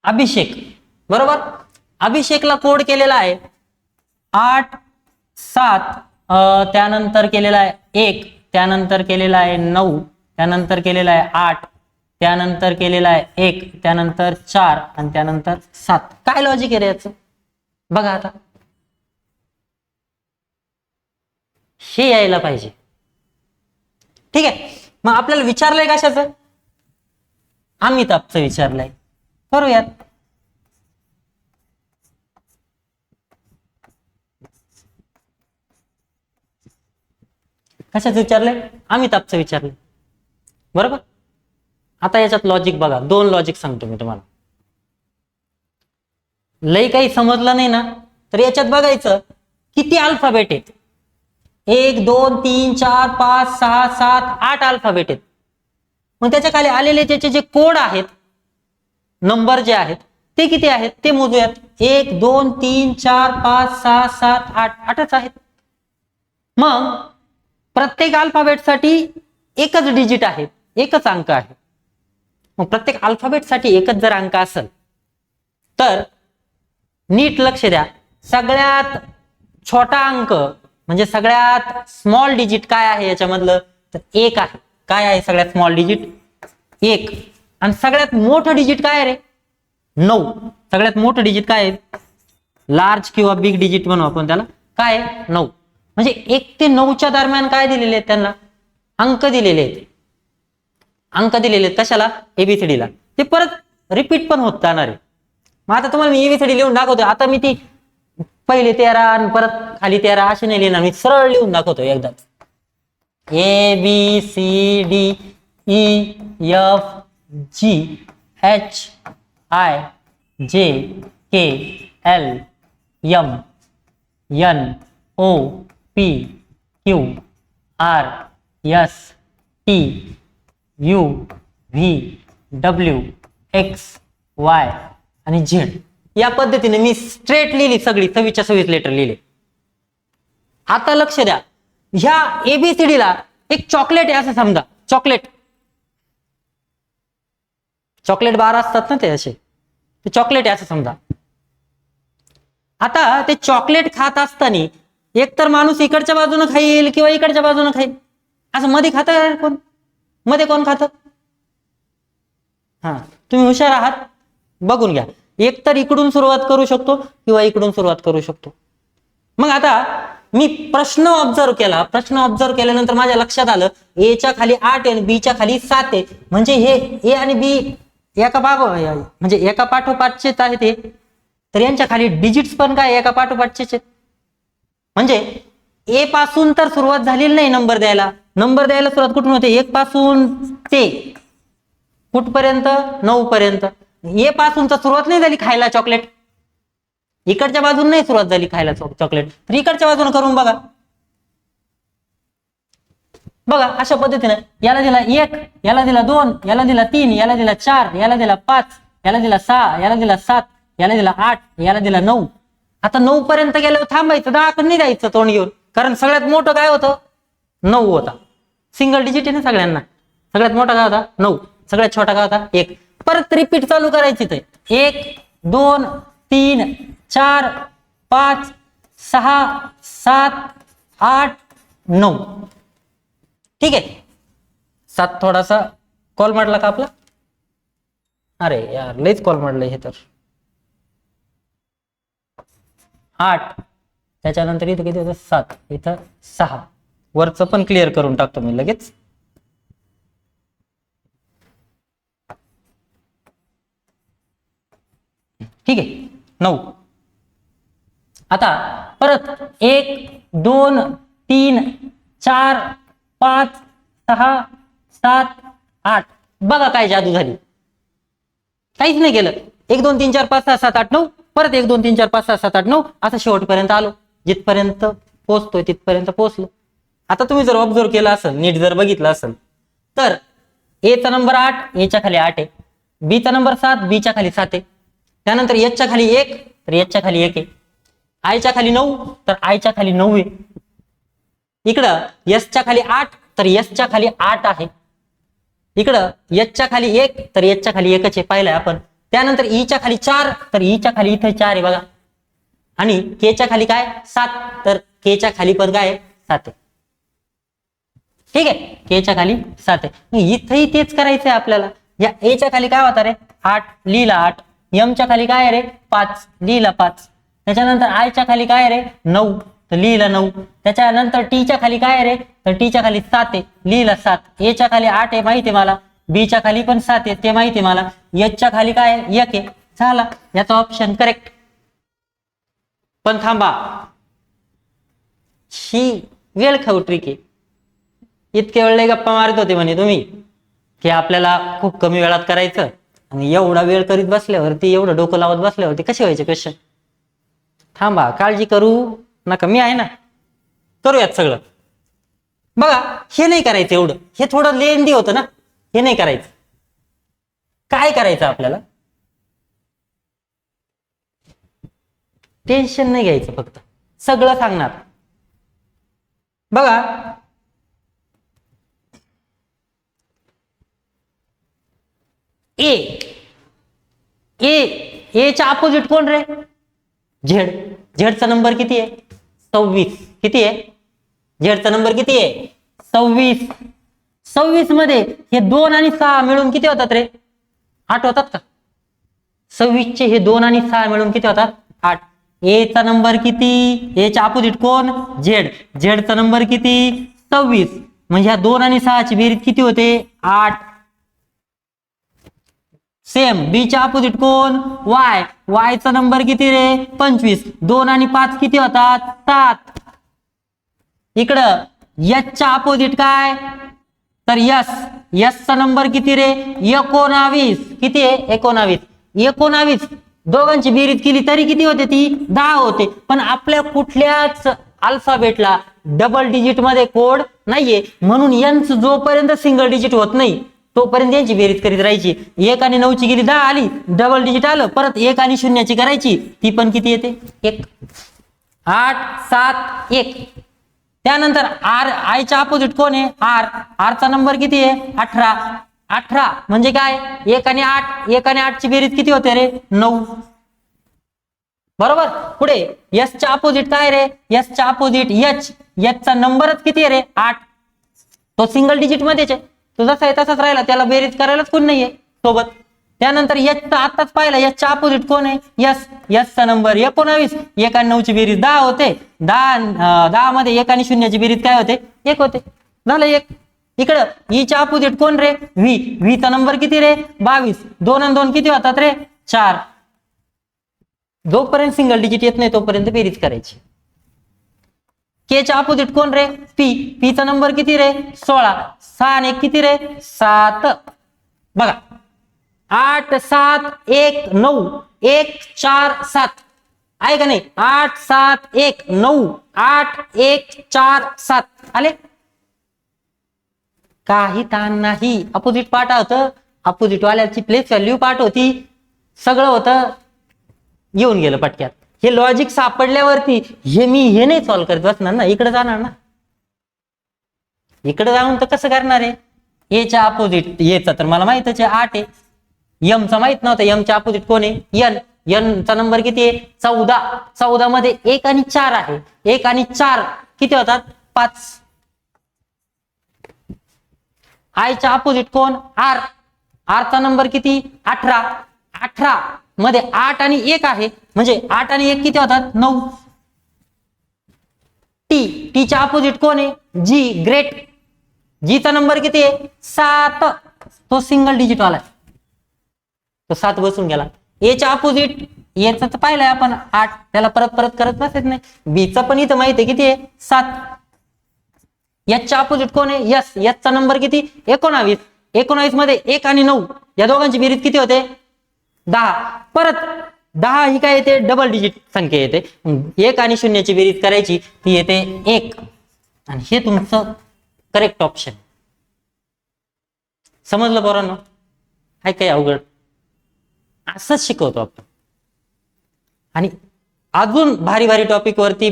अभिषेक, बरोबर. अभिषेकला कोड केलेला आहे 8-7, त्यानंतर केलेला आहे 1, त्यानंतर केलेला आहे 9, त्यानंतर केलेला आहे 8, त्यानंतर केलेला आहे 1, त्यानंतर 4 आणि त्यानंतर 7. काय लॉजिक आहे याचं बघा. आता हे यायला पाहिजे. ठीक आहे, मग आपल्याला विचारलंय कशाचं? अमिताभचं विचारलंय. करूयात. कशाच विचारलंय? अमिताभचं विचारलंय. बरोबर. आता याच्यात लॉजिक बघा, 2 लॉजिक सांगतो मी तुम्हाला. लई काही समजलं नाही ना तर याच्यात बघायचं किती अल्फाबेट आहेत. 1 2 3 4 5 6 7 8 अल्फाबेट आहेत. मग त्याच्या खाली आलेले त्याचे जे कोड आहेत, नंबर जे आहेत ते किती आहेत ते मोजूयात. 1 2 3 4 5 6 7 8 8च आहेत. मग प्रत्येक अल्फाबेटसाठी एकच डिजिट आहे, एकच अंक आहे. मग प्रत्येक अल्फाबेटसाठी एकच जर अंक असेल तर नीट लक्ष द्या, सगळ्यात छोटा अंक म्हणजे सगळ्यात स्मॉल डिजिट काय आहे याच्यामधलं, तर 1 आहे. काय आहे सगळ्यात स्मॉल डिजिट? 1. आणि सगळ्यात मोठं डिजिट काय आहे रे? 9. सगळ्यात मोठं डिजिट काय आहे? लार्ज किंवा बिग डिजिट म्हणू आपण त्याला. काय आहे? 9. म्हणजे 1 ते 9च्या दरम्यान काय दिलेले आहेत त्यांना? अंक दिलेले आहेत. अंक दिलेले आहेत कशाला? एबीसीडी ला. ते परत रिपीट पण होत जाणार आहे. मग आता तुम्हाला मी एबीसीडी लिहून दाखवतो. आता मी ती पहिले 13 आणि परत खाली 13 असे नाही लिहिणार, मी सरळ लिहून दाखवतो एकदाच. A B C D E F G H I J K L M N O P Q R S T U V W X Y आणि झेड. या पद्धतीने मी स्ट्रेट लिहिली, सगळी 26 लेटर लिहिले. आता लक्ष द्या, ह्या एबीसीडी ला एक चॉकलेट आहे असं समजा. चॉकलेट बार असतात ना ते असे, ते चॉकलेट आहे असं समजा. आता ते चॉकलेट खात असताना एक तर माणूस इकडच्या बाजूने खाईल किंवा इकडच्या बाजूने खाईल. असं मध्ये खातं कोण? मध्ये कोण खातं? हा, तुम्ही हुशार आहात, बघून घ्या. एक तर इकडून सुरुवात करू शकतो किंवा इकडून सुरुवात करू शकतो. मग आता मी प्रश्न ऑब्झर्व केला. प्रश्न ऑब्झर्व केल्यानंतर माझ्या लक्षात आलं ए च्या खाली 8 आहे, बी च्या खाली 7 आहे. म्हणजे हे ए आणि बी एका पाठोपाठचेच आहेत ते. तर यांच्या खाली डिजिट्स पण काय एका पाठोपाठचेच आहेत. म्हणजे ए पासून तर सुरुवात झालेली नाही नंबर द्यायला. नंबर द्यायला सुरुवात कुठून होते? 1 पासून ते कुठपर्यंत? 9 पर्यंत. ए पासून तर सुरुवात नाही झाली खायला चॉकलेट. इकडच्या बाजून नाही सुरुवात झाली खायला चॉकलेट, तर इकडच्या बाजूने करून बघा. बघा अशा पद्धतीने याला दिला 1, याला दिला 2, याला दिला 3, याला दिला 4, याला दिला 5, याला दिला 6, याला दिला 7, याला दिला 8, याला दिला 9. आता 9 पर्यंत गेल्यावर थांबायचं, 10 कडे नाही जायचं तोंड घेऊन, कारण सगळ्यात मोठं काय होतं? 9 होता. सिंगल डिजिट आहे ना सगळ्यांना. सगळ्यात मोठा काय होता? 9. सगळ्यात छोटा काय होता? 1. परत रिपीट चालू करायची ते. 1 2 3 4 5 6 7 8 9. ठीक आहे. 7 थोडासा कॉल मारला का आपला? अरे यार लईच कॉल मारलंय हे तर. 8 त्याच्यानंतर इथं किती होतं? 7. इथं 6. वरचं पण क्लिअर करून टाकतो मी लगेच. ठीक आहे. 9. आता परत 1 2 3 4 5 6 7 8. बघा काय जादू झाली. काहीच नाही केलं. 1 2 3 4 5 6 7 8 9. परत 1 2 3 4 5 6 7 8 9. असं शेवटपर्यंत आलो. जिथपर्यंत पोहोचतोय तिथपर्यंत पोहोचलो. आता तुम्ही जर ऑब्झर्व केलं असेल, नीट जर बघितलं असेल, तर ए चा नंबर 8, ए च्या खाली 8 आहे. बी चा नंबर 7, बी च्या खाली 7 आहे. त्यानंतर एच च्या खाली 1, तर एच च्या खाली 1 आहे. आय च्या खाली 9, तर आय च्या खाली 9 आहे. इकडं एस च्या खाली 8, तर एस च्या खाली 8 आहे. इकडं एच च्या खाली 1, तर एच च्या खाली 1च आहे, पाहिलंय आपण. त्यानंतर ई च्या खाली 4, तर ई च्या खाली इथे 4 आहे बघा. आणि के च्या खाली काय? 7, तर के च्या खाली पण काय? 7 आहे. ठीक आहे. के च्या खाली 7 आहे. इथेही तेच करायचंय आपल्याला. या ए च्या खाली काय होता रे? 8, लिहिला 8. एम च्या खाली काय रे? 5, लिहिला 5. त्याच्यानंतर आय च्या खाली काय रे? 9, तर लिहिला 9. त्याच्यानंतर टी च्या खाली काय रे? तर टी च्या खाली 7 आहे, लिहिला 7. ए च्या खाली 8 आहे माहिती आहे मला. बी च्या खाली पण 7 आहे ते माहिती आहे मला. एच च्या खाली काय? 1 आहे. झाला, याचा ऑप्शन करेक्ट. पण थांबा, ही वेळ खाऊ ट्रिक आहे. इतके वेळ गप्पा मारत होते म्हणे तुम्ही की आपल्याला खूप कमी वेळात करायचं, आणि एवढा वेळ करीत बसल्यावरती, एवढं डोकं लावत बसल्यावरती कसे व्हायचे क्वेश्चन? थांबा, काळजी करू नका, मी आहे ना, करूयात सगळं. बघा, हे नाही करायचं एवढं, हे थोडं लेंदी होतं ना, हे नाही करायचं. काय करायचं आपल्याला? टेन्शन नाही घ्यायचं, फक्त सगळं सांगणार. बघा, ए च्या अपोजिट कोण रे? झेड. झेडचा नंबर किती आहे? 26. किती आहे? झेडचा नंबर किती आहे? 26. 26 मध्ये हे 2 आणि 6 मिळून किती होतात रे? 8 होतात का? 26 चे हे 2 आणि 6 मिळून किती होतात? 8. ए चा नंबर किती? ए च्या अपोजिट कोण? झेड. झेडचा नंबर किती? 26. म्हणजे ह्या 2 आणि 6 ची बेरीज किती होते? 8. सेम बी च्या अपोजिट कोण? वाय. वाय चा नंबर किती रे? 25. 2 आणि 5 किती होतात? 7. इकडं एच च्या अपोजिट काय? तर यस चा नंबर किती रे? 19. किती आहे? 19. 19 दोघांची बेरीज केली तरी किती होते? ती 10 होते. पण आपल्या कुठल्याच अल्फाबेटला डबल डिजिट मध्ये कोड नाहीये, म्हणून यांच जोपर्यंत सिंगल डिजिट होत नाही तोपर्यंत यांची बेरीज करीत राहायची. 1 आणि 9 ची गेली 10 आली, डबल डिजिट आलं, परत 1 आणि 0 ची करायची, ती पण किती येते? 1. 8 7 1. त्यानंतर आर, आय च्या अपोजिट कोण आहे? आर. आर चा नंबर किती आहे? 18. 18 म्हणजे काय? 1 आणि 8. 1 आणि 8 ची बेरीज किती होते रे? 9. बरोबर. पुढे एस च्या अपोजिट काय रे? एस च्या अपोजिट एच. एच चा नंबरच किती आहे रे? 8. तो सिंगल डिजिट मध्येच आहे, तो जसा आहे तसाच राहिला, त्याला बेरीज करायलाच कोण नाहीये सोबत. त्यानंतर एच चा आताच पाहिला, एच च्या अपोजिट कोण आहे? यस. यस चा नंबर 19. 1 आणि 9 ची बेरीज 10 होते. 10 मध्ये 1 आणि 0 ची बेरीज काय होते? 1 होते. झालं 1. इकडं ई च्या अपोजिट कोण रे? व्ही. व्ही चा नंबर किती रे? 22. 2 आणि 2 किती होतात रे? 4. जोपर्यंत सिंगल डिजिट येत नाही तोपर्यंत बेरीज करायची. के च्या अपोजिट कोण रे? पी. पी चा नंबर किती रे? 16. 6 आणि 1 किती रे? 7. बघा, 8 7 1 9 1 4 7 आहे का नाही? 8 7 1 9 8 1 4 7 आले. काही ताण नाही. अपोजिट पार्ट होतं, अपोजिट वाल्याची प्लेस व्हॅल्यू पार्ट होती, सगळं होतं, येऊन गेलं पटक्यात. हे लॉजिक सापडल्यावरती हे मी हे नाही सॉल्व्ह करत बसणार ना, इकडे जाणार ना. इकडे जाऊन तर कसं करणार आहे? ए च्या अपोजिट एचा तर मला माहितच आहे 8 आहे. एम चा माहित नव्हता, एम च्या अपोजिट कोण आहे? एन. एन चा नंबर किती आहे? 14. 14 मध्ये 1 आणि 4 आहे. 1 आणि 4 किती होतात? 5. आय च्या अपोजिट कोण? आर. आर चा नंबर किती? 18. 18 मध्ये 8 आणि 1 आहे, म्हणजे 8 आणि 1 किती होतात? 9. टी. टी च्या अपोजिट कोण आहे? जी. ग्रेट. जी चा नंबर किती आहे? 7. तो सिंगल डिजिट वाला आहे, तो 7 बसून गेला. ए च्या अपोजिट याचा तर पाहिलंय आपण 8, त्याला परत परत करत बसत नाही. बी चा पण इथं माहिती आहे किती आहे? 7. एच च्या अपोजिट कोण आहे? यस. यस चा नंबर किती? 19. 19 मध्ये 1 आणि 9 या दोघांची बेरीज किती होते? 10. परत 10 ही काय येते? डबल डिजिट संख्या येते. 1 आणि 0 ची बेरीज करायची, ती येते 1. आणि हे तुमचं करेक्ट ऑप्शन. समजलं पोरांनो? हाय काय अवघड? असंच शिकवतो आपण. आणि अजून भारी भारी टॉपिक वरती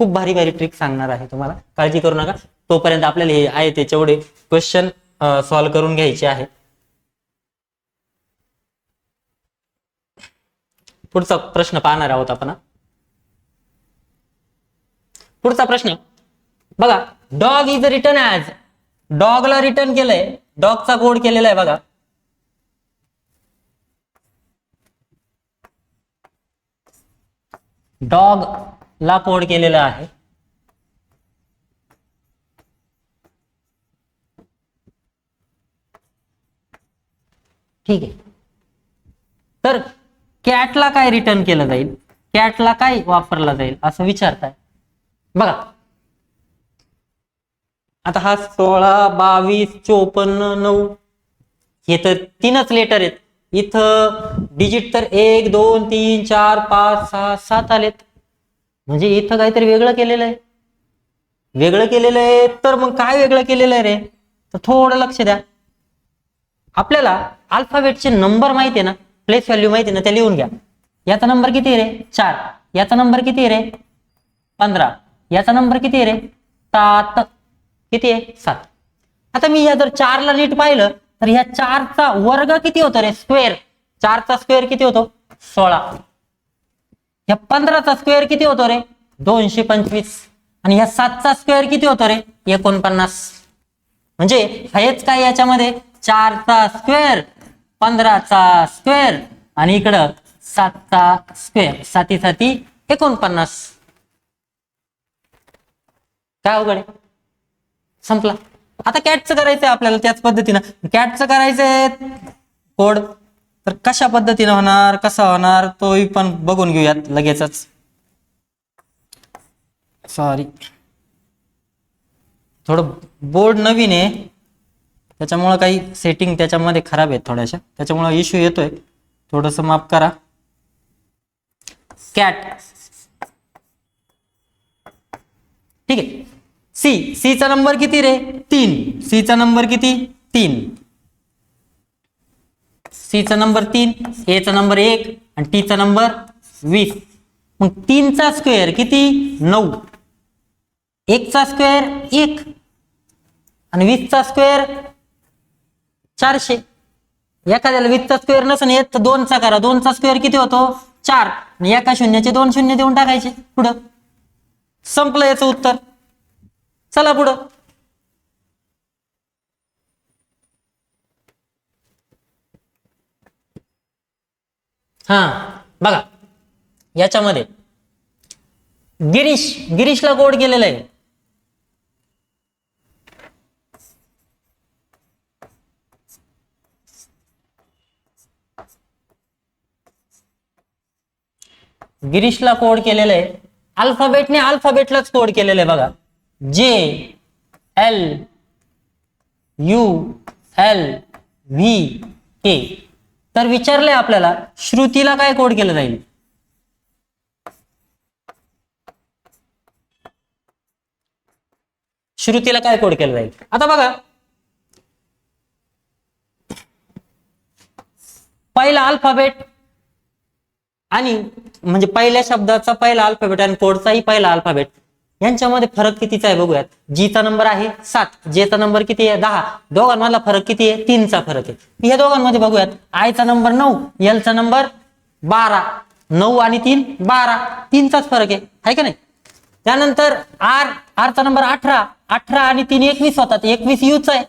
खूप भारी भारी ट्रिक सांगणार आहे तुम्हाला, काळजी करू नका. तोपर्यंत आपल्याला हे आहे ते तेवढे क्वेश्चन सॉल्व्ह करून घ्यायचे आहे. पुढचा प्रश्न पाहणार आहोत आपण. पुढचा प्रश्न बघा, डॉग इज रिटर्न ॲज. डॉगला रिटर्न केलंय, डॉगचा कोड केलेला आहे बघा. डॉग ला कोड केलेला आहे. ठीक आहे. तर कॅटला काय रिटर्न केलं जाईल? कॅटला काय वापरला जाईल असं विचारताय बघा. आता हा 16, 22, 54, 9 हे तर 3च लेटर आहेत. इथं डिजिट तर 1, 2, 3, 4, 5, 6, 7 आलेत. म्हणजे इथं काहीतरी वेगळं केलेलं आहे. वेगळं केलेलं आहे तर मग काय वेगळं केलेलं आहे रे? तर थोडं लक्ष द्या. आपल्याला अल्फाबेटचे नंबर माहिती आहे ना, प्लेस व्हॅल्यू माहिती आहे ना, त्या लिहून घ्या. याचा नंबर किती आहे रे? 4. याचा नंबर किती आहे रे? 15. याचा नंबर किती आहे रे? 7. किती आहे? 7. आता मी या जर 4 ला नीट पाहिलं तर ह्या 4चा वर्ग किती होतो रे? स्क्वेअर. 4चा स्क्वेअर किती होतो? 16. ह्या 15चा स्क्वेअर किती होतो रे? 225. आणि ह्या 7चा स्क्वेअर किती होतो रे? 49. म्हणजे हेच काय याच्यामध्ये 4चा स्क्वेअर, 15चा स्क्वेअर आणि इकडं 7चा स्क्वेअर. 7 7 49. काय अवघड आहे? संपला. आता कॅटचं करायचंय आपल्याला त्याच पद्धतीनं. कॅटचं करायचंय कोड तर कशा पद्धतीने होणार, कसा होणार तोही पण बघून घेऊयात लगेचच. सॉरी, थोडं बोर्ड नवीन आहे त्याच्यामुळं काही सेटिंग त्याच्यामध्ये खराब आहेत थोड्याशा, त्याच्यामुळं इश्यू येतोय. थोडस माफ करा. कॅट ठीक आहे. सी चा नंबर किती रे? 3. सी चा नंबर किती? 3. सी चा नंबर 3, ए चा नंबर 1 आणि टी चा नंबर 20. मग 3 चा स्क्वेअर किती? 9. 1 चा स्क्वेअर 1 आणि 20 चा स्क्वेअर 400. एखाद्याला 20 चा स्क्वेअर नसेल येत तर 2 चा करा. 2 चा स्क्वेअर किती होतो? 4. आणि एका शून्याचे 2 शून्य देऊन टाकायचे पुढं. संपलं याचं उत्तर. चला पुढं. हा बघा याच्यामध्ये गिरीशला कोड केलेला आहे. गिरीशला कोड केलेलं आहे. अल्फाबेटने अल्फाबेटलाच कोड केलेलं आहे बघा. JLULVK. तर विचारलंय आपल्याला श्रुतीला काय कोड केलं जाईल? श्रुतीला काय कोड केलं जाईल? आता बघा पहिला अल्फाबेट आणि म्हणजे पहिल्या शब्दाचा पहिला अल्फाबेट आणि कोडचाही पहिला अल्फाबेट यांच्यामध्ये फरक कितीचा आहे बघूयात. जी चा नंबर आहे 7, जे चा नंबर किती आहे 10. दोघांमधला फरक किती आहे? 3 चा फरक आहे. या दोघांमध्ये बघूयात. आय चा नंबर 9, एल चा नंबर 12. 9 आणि 3 12. 3 चाच फरक आहे का नाही? त्यानंतर आर चा नंबर 18. 18 आणि 3 21 होतात. 21 यू चा आहे.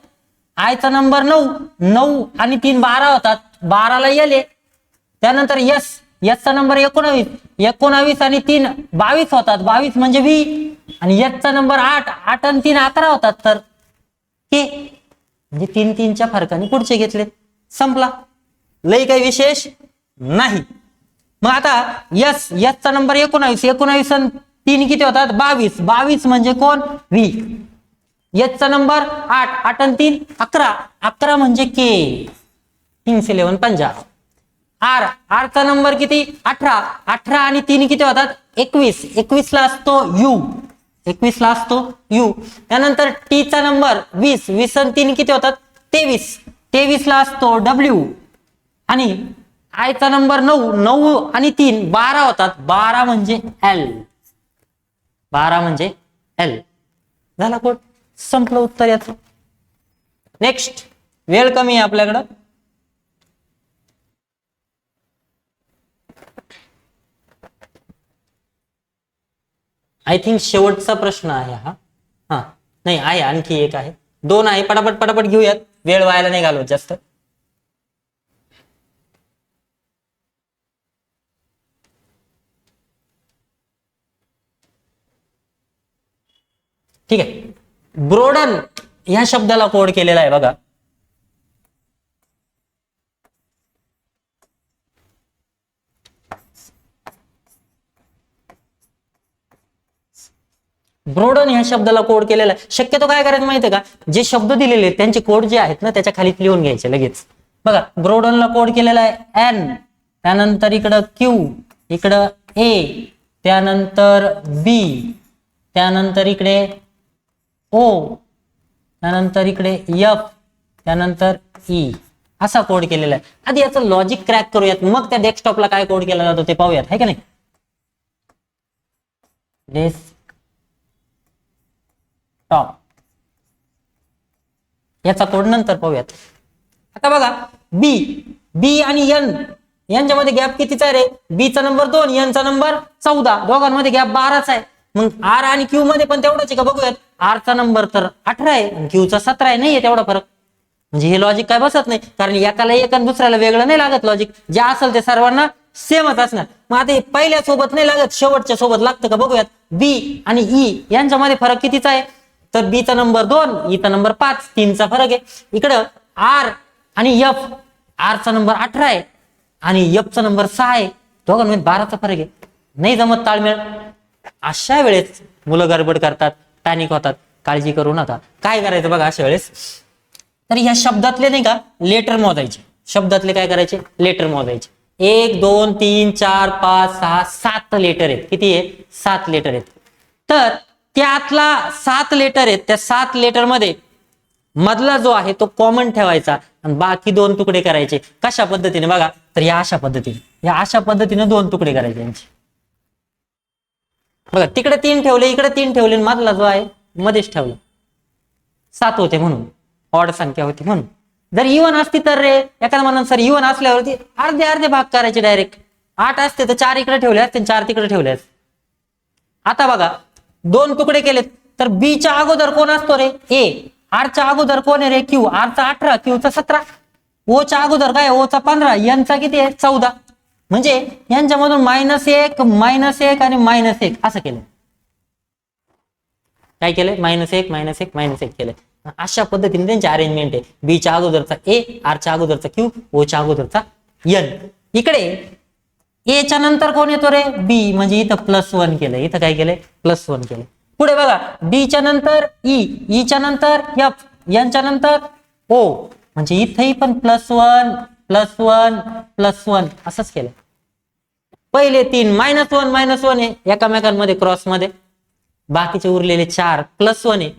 आय चा नंबर 9. 9 आणि 3 12 होतात. 12 ला एल आहे. त्यानंतर यस चा नंबर 19. 19 आणि 3 22 होतात. 22 म्हणजे व्ही. आणि एच चा नंबर 8. 8 आणि 3 11 होतात. तर के म्हणजे 3 3 च्या फरकाने पुढचे घेतलेत. संपला. लई काही विशेष नाही. मग आता यस चा नंबर 19. 19 आणि 3 किती होतात? 22. 22 म्हणजे कोण? व्ही. एच चा नंबर 8. 8 आणि 3 11. 11 म्हणजे के. किंग्स 11 पंजाब. आर चा नंबर किती? 18. 18 आणि 3 किती होतात? 21. 21 ला असतो यू. 21 ला असतो यू. त्यानंतर टी चा नंबर 20. 20 आणि 3 किती होतात? 23. 23 ला असतो डब्ल्यू. आणि आय चा नंबर 9. 9 आणि 3 12 होतात. 12 म्हणजे एल. 12 म्हणजे एल. झाला कोड. संपलं उत्तर याचं. नेक्स्ट. वेळ कमी आहे आपल्याकडं. आय थिंक शेवटचा प्रश्न आहे हा. नाही आहे, आणखी एक आहे. 2 आहे. पटापट पटापट घेऊयात. वेळ व्हायला नाही घालवत जास्त. ठीक आहे. ब्रोडन ह्या शब्दाला कोड केलेला आहे बघा. ब्रोडन ह्या शब्दाला कोड केलेला आहे. शक्यतो काय करायचं माहितीये का, जे शब्द दिलेले आहेत त्यांचे कोड जे आहेत ना त्याच्या खाली लिहून घ्यायचे लगेच. बघा ब्रोडनला कोड केलेला आहे एन, त्यानंतर इकडं क्यू, इकडं ए, त्यानंतर बी, त्यानंतर इकडे ओ, त्यानंतर इकडे एफ, त्यानंतर ई, असा कोड केलेला आहे. आधी याचं लॉजिक क्रॅक करूयात, मग त्या डेस्कटॉपला काय कोड केला जातो ते पाहूयात, है का नाही. डेस्कटॉप याचा कोड नंतर पाहूयात. आता बघा बी आणि एन यांच्यामध्ये गॅप कितीचा रे, बी चा नंबर 2, एन चा नंबर 14, दोघांमध्ये गॅप 12चा आहे. मग आर आणि क्यू मध्ये पण तेवढाच आहे का बघूयात. आर चा नंबर तर 18 आहे आणि क्यू चा 17 आहे, नाहीये तेवढा फरक. म्हणजे हे लॉजिक काय बसत नाही, कारण एकाला एक आणि दुसऱ्याला वेगळं नाही लागत लॉजिक. जे असेल ते सर्वांना सेमच असणार. मग आता पहिल्या सोबत नाही लागत, शेवटच्या सोबत लागतं का बघूयात. बी आणि ई यांच्यामध्ये फरक कितीचा आहे, तर बी चा नंबर 2, ई चा नंबर 5, 3चा फरक आहे. इकडं आर आणि एफ, आर चा नंबर 18 आहे आणि एफ चा नंबर 6 आहे, दोघांमध्ये 12चा फरक आहे. नाही जमत ताळमेळ. अशा वेळेस मुलं गडबड करतात, पॅनिक होतात. काळजी करू नका. काय करायचं बघा अशा वेळेस, तर या शब्दातले नाही का लेटर मोजायचे. शब्दातले काय करायचे, लेटर मोजायचे. 1 2 3 4 5 6 7 लेटर आहेत. किती आहे, 7 लेटर आहेत. तर त्यातला 7 लेटर आहेत, त्या 7 लेटर मध्ये मधला जो आहे तो कॉमन ठेवायचा आणि बाकी 2 तुकडे करायचे. कशा पद्धतीने बघा, तर या अशा पद्धतीने 2 तुकडे करायचे यांचे. बघा तिकडे 3 ठेवले, इकडे 3 ठेवले, मधला जो आहे मध्येच ठेवला. 7 होते म्हणून, ऑड संख्या होती म्हणून. जर इवन असती तर रे, एखादा म्हणून सर इवन असल्यावरती अर्धे अर्धे भाग करायचे डायरेक्ट. 8 असते तर 4 इकडे ठेवले असते, 4 तिकडे ठेवले असते. आता बघा 2 तुकडे केलेत, तर बी च्या अगोदर कोण असतो रे, ए. आर च्या अगोदर कोण आहे रे, क्यू. आर चा 18, क्यू चा 17. ओ च्या अगोदर काय, ओ चा 15, एन चा किती आहे 14. म्हणजे यांच्यामधून -1 -1 आणि -1 असं केलं. काय केलंय, -1 -1 -1 केलंय. अशा पद्धतीने त्यांची अरेंजमेंट आहे. बी च्या अगोदरचा ए, आर च्या अगोदरचा क्यू, ओ च्या अगोदरचा एन. इकडे ए च्या नंतर कोण येतो रे, बी. म्हणजे इथं +1 केलंय, इथं काय केलंय, +1 केलंय. पुढे बघा डी च्या नंतर ई, ई च्या नंतर एफ, एन च्या नंतर ओ. म्हणजे इथंही पण +1 +1 +1 असंच केलं. पहिले 3 -1 आहे एकामेकांमध्ये क्रॉस मध्ये, बाकीचे उरलेले 4 +1 आहे.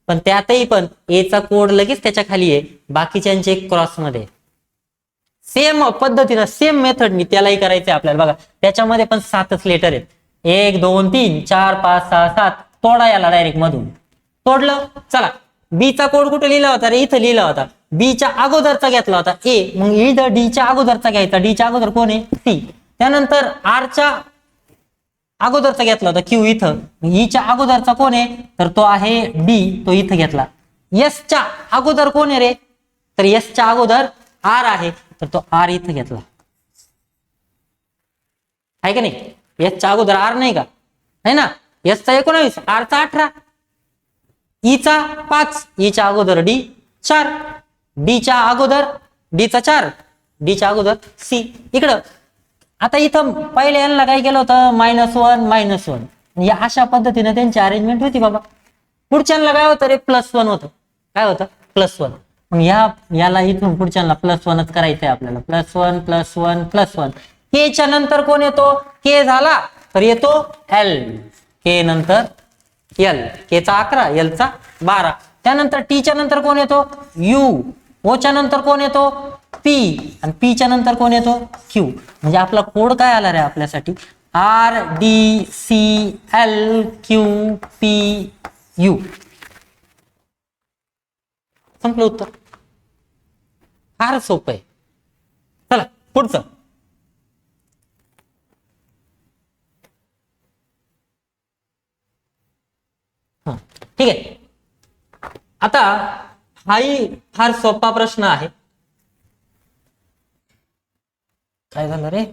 पण त्यातही पण ए चा कोड लगेच त्याच्या खाली आहे, बाकीच्यांचे क्रॉस मध्ये. सेम पद्धतीनं सेम मेथडनी त्यालाही करायचंय आपल्याला. बघा त्याच्यामध्ये पण 7च लेटर आहेत. 1 2 3 4 5 6 7. तोडा याला डायरेक्ट मधून. तोडलं. चला बी चा कोड कुठे लिहिला होता रे, इथं लिहिला होता. बी च्या अगोदरचा घेतला होता ए, मग इथं डी च्या अगोदरचा घ्यायचा. डी च्या अगोदर कोण आहे, सी. त्यानंतर आर च्या अगोदरचा घेतला होता क्यू इथं. ई च्या अगोदरचा कोण आहे, तर तो आहे डी, तो इथं घेतला. एस च्या अगोदर कोण आहे रे, तर एस च्या अगोदर आर आहे, तर तो आर इथं घेतला. आहे का नाही, एस च्या अगोदर आर नाही का, है ना. एस चा 19, आर चा 18, ई चा 5, ई च्या अगोदर डी 4, डी च्या अगोदर डी चा 4, डी च्या अगोदर सी. इकडं आता इथं पहिले यांना काय केलं होतं, -1 -1. या अशा पद्धतीने त्यांची अरेंजमेंट होती बाबा. पुढच्यांना काय होतं रे, +1 होतं. काय होतं, +1. मग याला इथून पुढच्यांना +1च करायचंय आपल्याला. +1 +1 +1. के च्या नंतर कोण येतो, के झाला तर येतो एल. के नंतर एल. के चा 11, एल चा 12. त्यानंतर टी च्या नंतर कोण येतो, यू. ओ च्या नंतर कोण येतो, पी. आणि पी च्या नंतर कोण येतो, क्यू. म्हणजे आपला कोड काय आला रे आपल्यासाठी, R D C L Q P U. संपलं उत्तर. फार सोपं आहे. चला पुढचं. ठीक आहे. आता हाही फार सोपा प्रश्न आहे. काय झालं रे,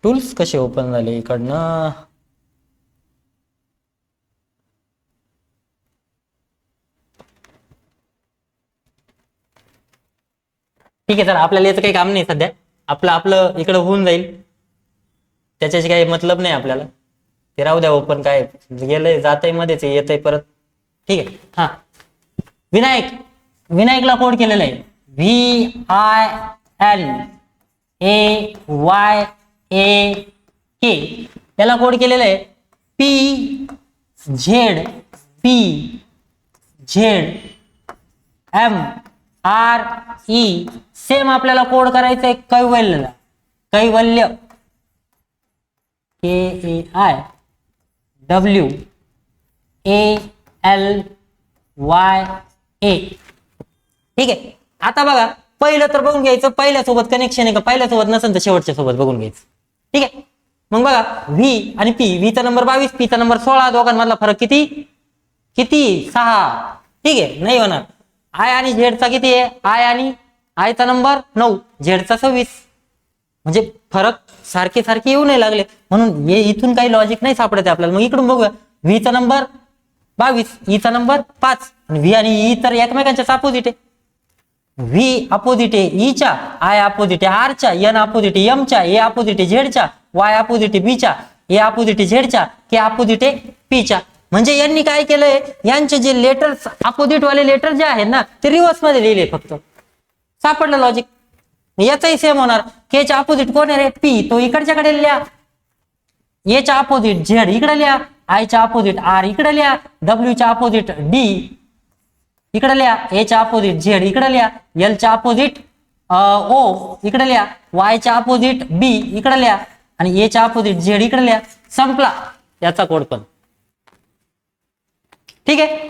टूल्स कसे ओपन झाले इकडनं. ठीक आहे सर, आपल्याला याचं काही काम नाही सध्या, आपलं आपलं इकडं होऊन जाईल, त्याच्याशी काही मतलब नाही आपल्याला, ते राहू द्या ओपन, काय गेलंय जातंय मध्येच येतंय परत. ठीक आहे. हा, विनायक, विनायकला कोड केलेला आहे VINAYAK, त्याला कोड केलेला आहे PZPZMRE. सेम आपल्याला कोड करायचं आहे कैवल्यला, कैवल्य KAIWALYA. ठीक आहे. आता बघा, पहिलं तर बघून घ्यायचं पहिल्यासोबत कनेक्शन आहे का, पहिल्यासोबत नसेल तर शेवटच्या सोबत बघून घ्यायचं. ठीक आहे. मग बघा, व्ही आणि पी, व्हीचा नंबर 22, पीचा नंबर 16, दोघांमधला फरक किती किती 6. ठीक आहे, नाही होणार. आय आणि झेडचा किती आहे, आय आणि आयचा नंबर 9, झेडचा 26, म्हणजे फरक सारखे सारखे येऊ नाही लागले, म्हणून इथून काही लॉजिक नाही सापडते आपल्याला. मग इकडून बघूया, व्हीचा नंबर 22, ईचा नंबर 5, आणि व्ही आणि ई तर एकमेकांच्या अपोजिट आहे. व्ही अपोजिट आहे ईच्या, आय अपोजिट आहे आरच्या, एन अपोजिट आहे एमच्या, ए अपोजिट आहे झेडच्या, वाय अपोजिट आहे बीच्या, ए अपोजिट आहे झेडच्या, के अपोजिट आहे पीच्या. म्हणजे यांनी काय केलंय, यांचे जे लेटर्स अपोजिट वाले लेटर जे आहेत ना, ते रिव्हर्स मध्ये लिहिले. फक्त सापडलं लॉजिक. याचाही सेम होणार. केच्या अपोजिट कोण आहे रे, पी, तो इकडच्याकडे लिहा. एच्या अपोजिट झेड इकडे लिहा, आयच्या अपोजिट आर इकडे लिहा, डब्ल्यूच्या अपोजिट डी इकडे लिहा, एच्या अपोजिट झेड इकडे लिहा, एलच्या अपोजिट ओ इकडे लिहा, वायच्या अपोजिट बी इकडे लिहा, आणि एच्या अपोजिट झेड इकडे लिहा. संपला याचा कोड पण. ठीक आहे,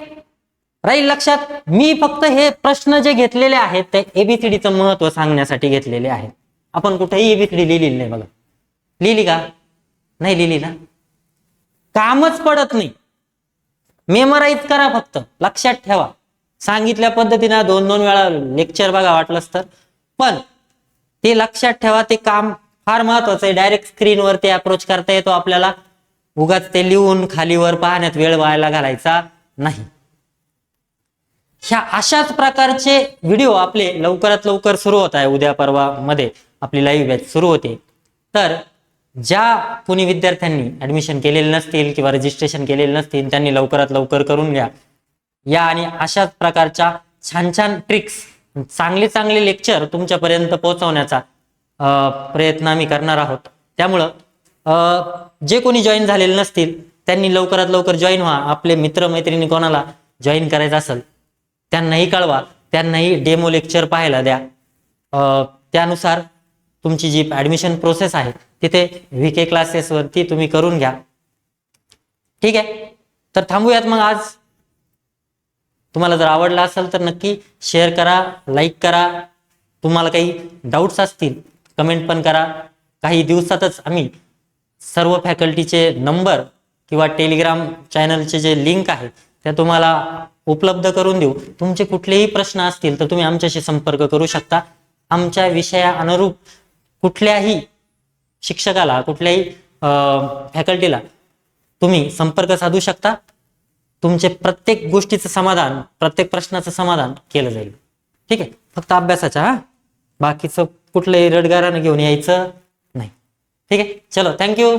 राहील लक्षात. मी फक्त हे प्रश्न जे घेतलेले आहेत ते एबीसीडीचं महत्व सांगण्यासाठी घेतलेले आहेत. आपण कुठेही एबीसीडी लिहिलेली नाही. बघा, लिहिली का, नाही लिहिली ना, कामच पडत नाही. मेमोराईज करा, फक्त लक्षात ठेवा. सांगितल्या पद्धतीने 2-2 वेळा लेक्चर बघा वाटलंच तर, पण ते लक्षात ठेवा. ते काम फार महत्वाचं आहे. डायरेक्ट स्क्रीनवरती अप्रोच करता येतो आपल्याला, उगाच ते लिहून खालीवर पाहण्यात वेळ वायाला घालायचा नाही. ह्या अशाच प्रकारचे व्हिडिओ आपले लवकरात लवकर सुरू होत आहे. उद्या परवा मध्ये आपली लाईव्ह बॅच सुरू होते. तर ज्या कोणी विद्यार्थ्यांनी ऍडमिशन केलेले नसतील किंवा रजिस्ट्रेशन केलेले नसतील, त्यांनी लवकरात लवकर करून घ्या. या आणि अशाच प्रकारच्या छान छान ट्रिक्स, चांगले चांगले लेक्चर तुमच्यापर्यंत पोहोचवण्याचा प्रयत्न आम्ही करणार आहोत. त्यामुळं जे कोणी जॉईन झालेले नसतील त्यांनी लवकरात लवकर जॉईन व्हा. आपले मित्र मैत्रिणी कोणाला जॉईन करायचं असेल त्यांनाही कळवा, त्यांनाही डेमो लेक्चर पाहायला द्या. त्यानुसार तुमची जी ऍडमिशन प्रोसेस आहे तिथे VK क्लासेस वरती तुम्ही करून घ्या. ठीक आहे, तर थांबूयात मग आज. तुम्हाला जर आवडला असेल तर नक्की शेअर करा, लाईक करा. तुम्हाला काही डाऊट्स असतील कमेंट पण करा. काही दिवसातच आम्ही सर्व फॅकल्टीचे नंबर किंवा टेलिग्राम चॅनलचे जे लिंक आहे त्या तुम्हाला उपलब्ध करून देऊ. तुमचे कुठलेही प्रश्न असतील तर तुम्ही आमच्याशी संपर्क करू शकता. आमच्या विषया अनुरूप कुठल्याही शिक्षकाला, कुठल्याही फॅकल्टीला तुम्ही संपर्क साधू शकता. तुमचे प्रत्येक गोष्टीचं समाधान, प्रत्येक प्रश्नाचं समाधान केलं जाईल. ठीक आहे, फक्त अभ्यासाच्या, बाकीचं कुठलंही रडगारानं घेऊन यायचं नाही. ठीक आहे, चलो, थँक्यू.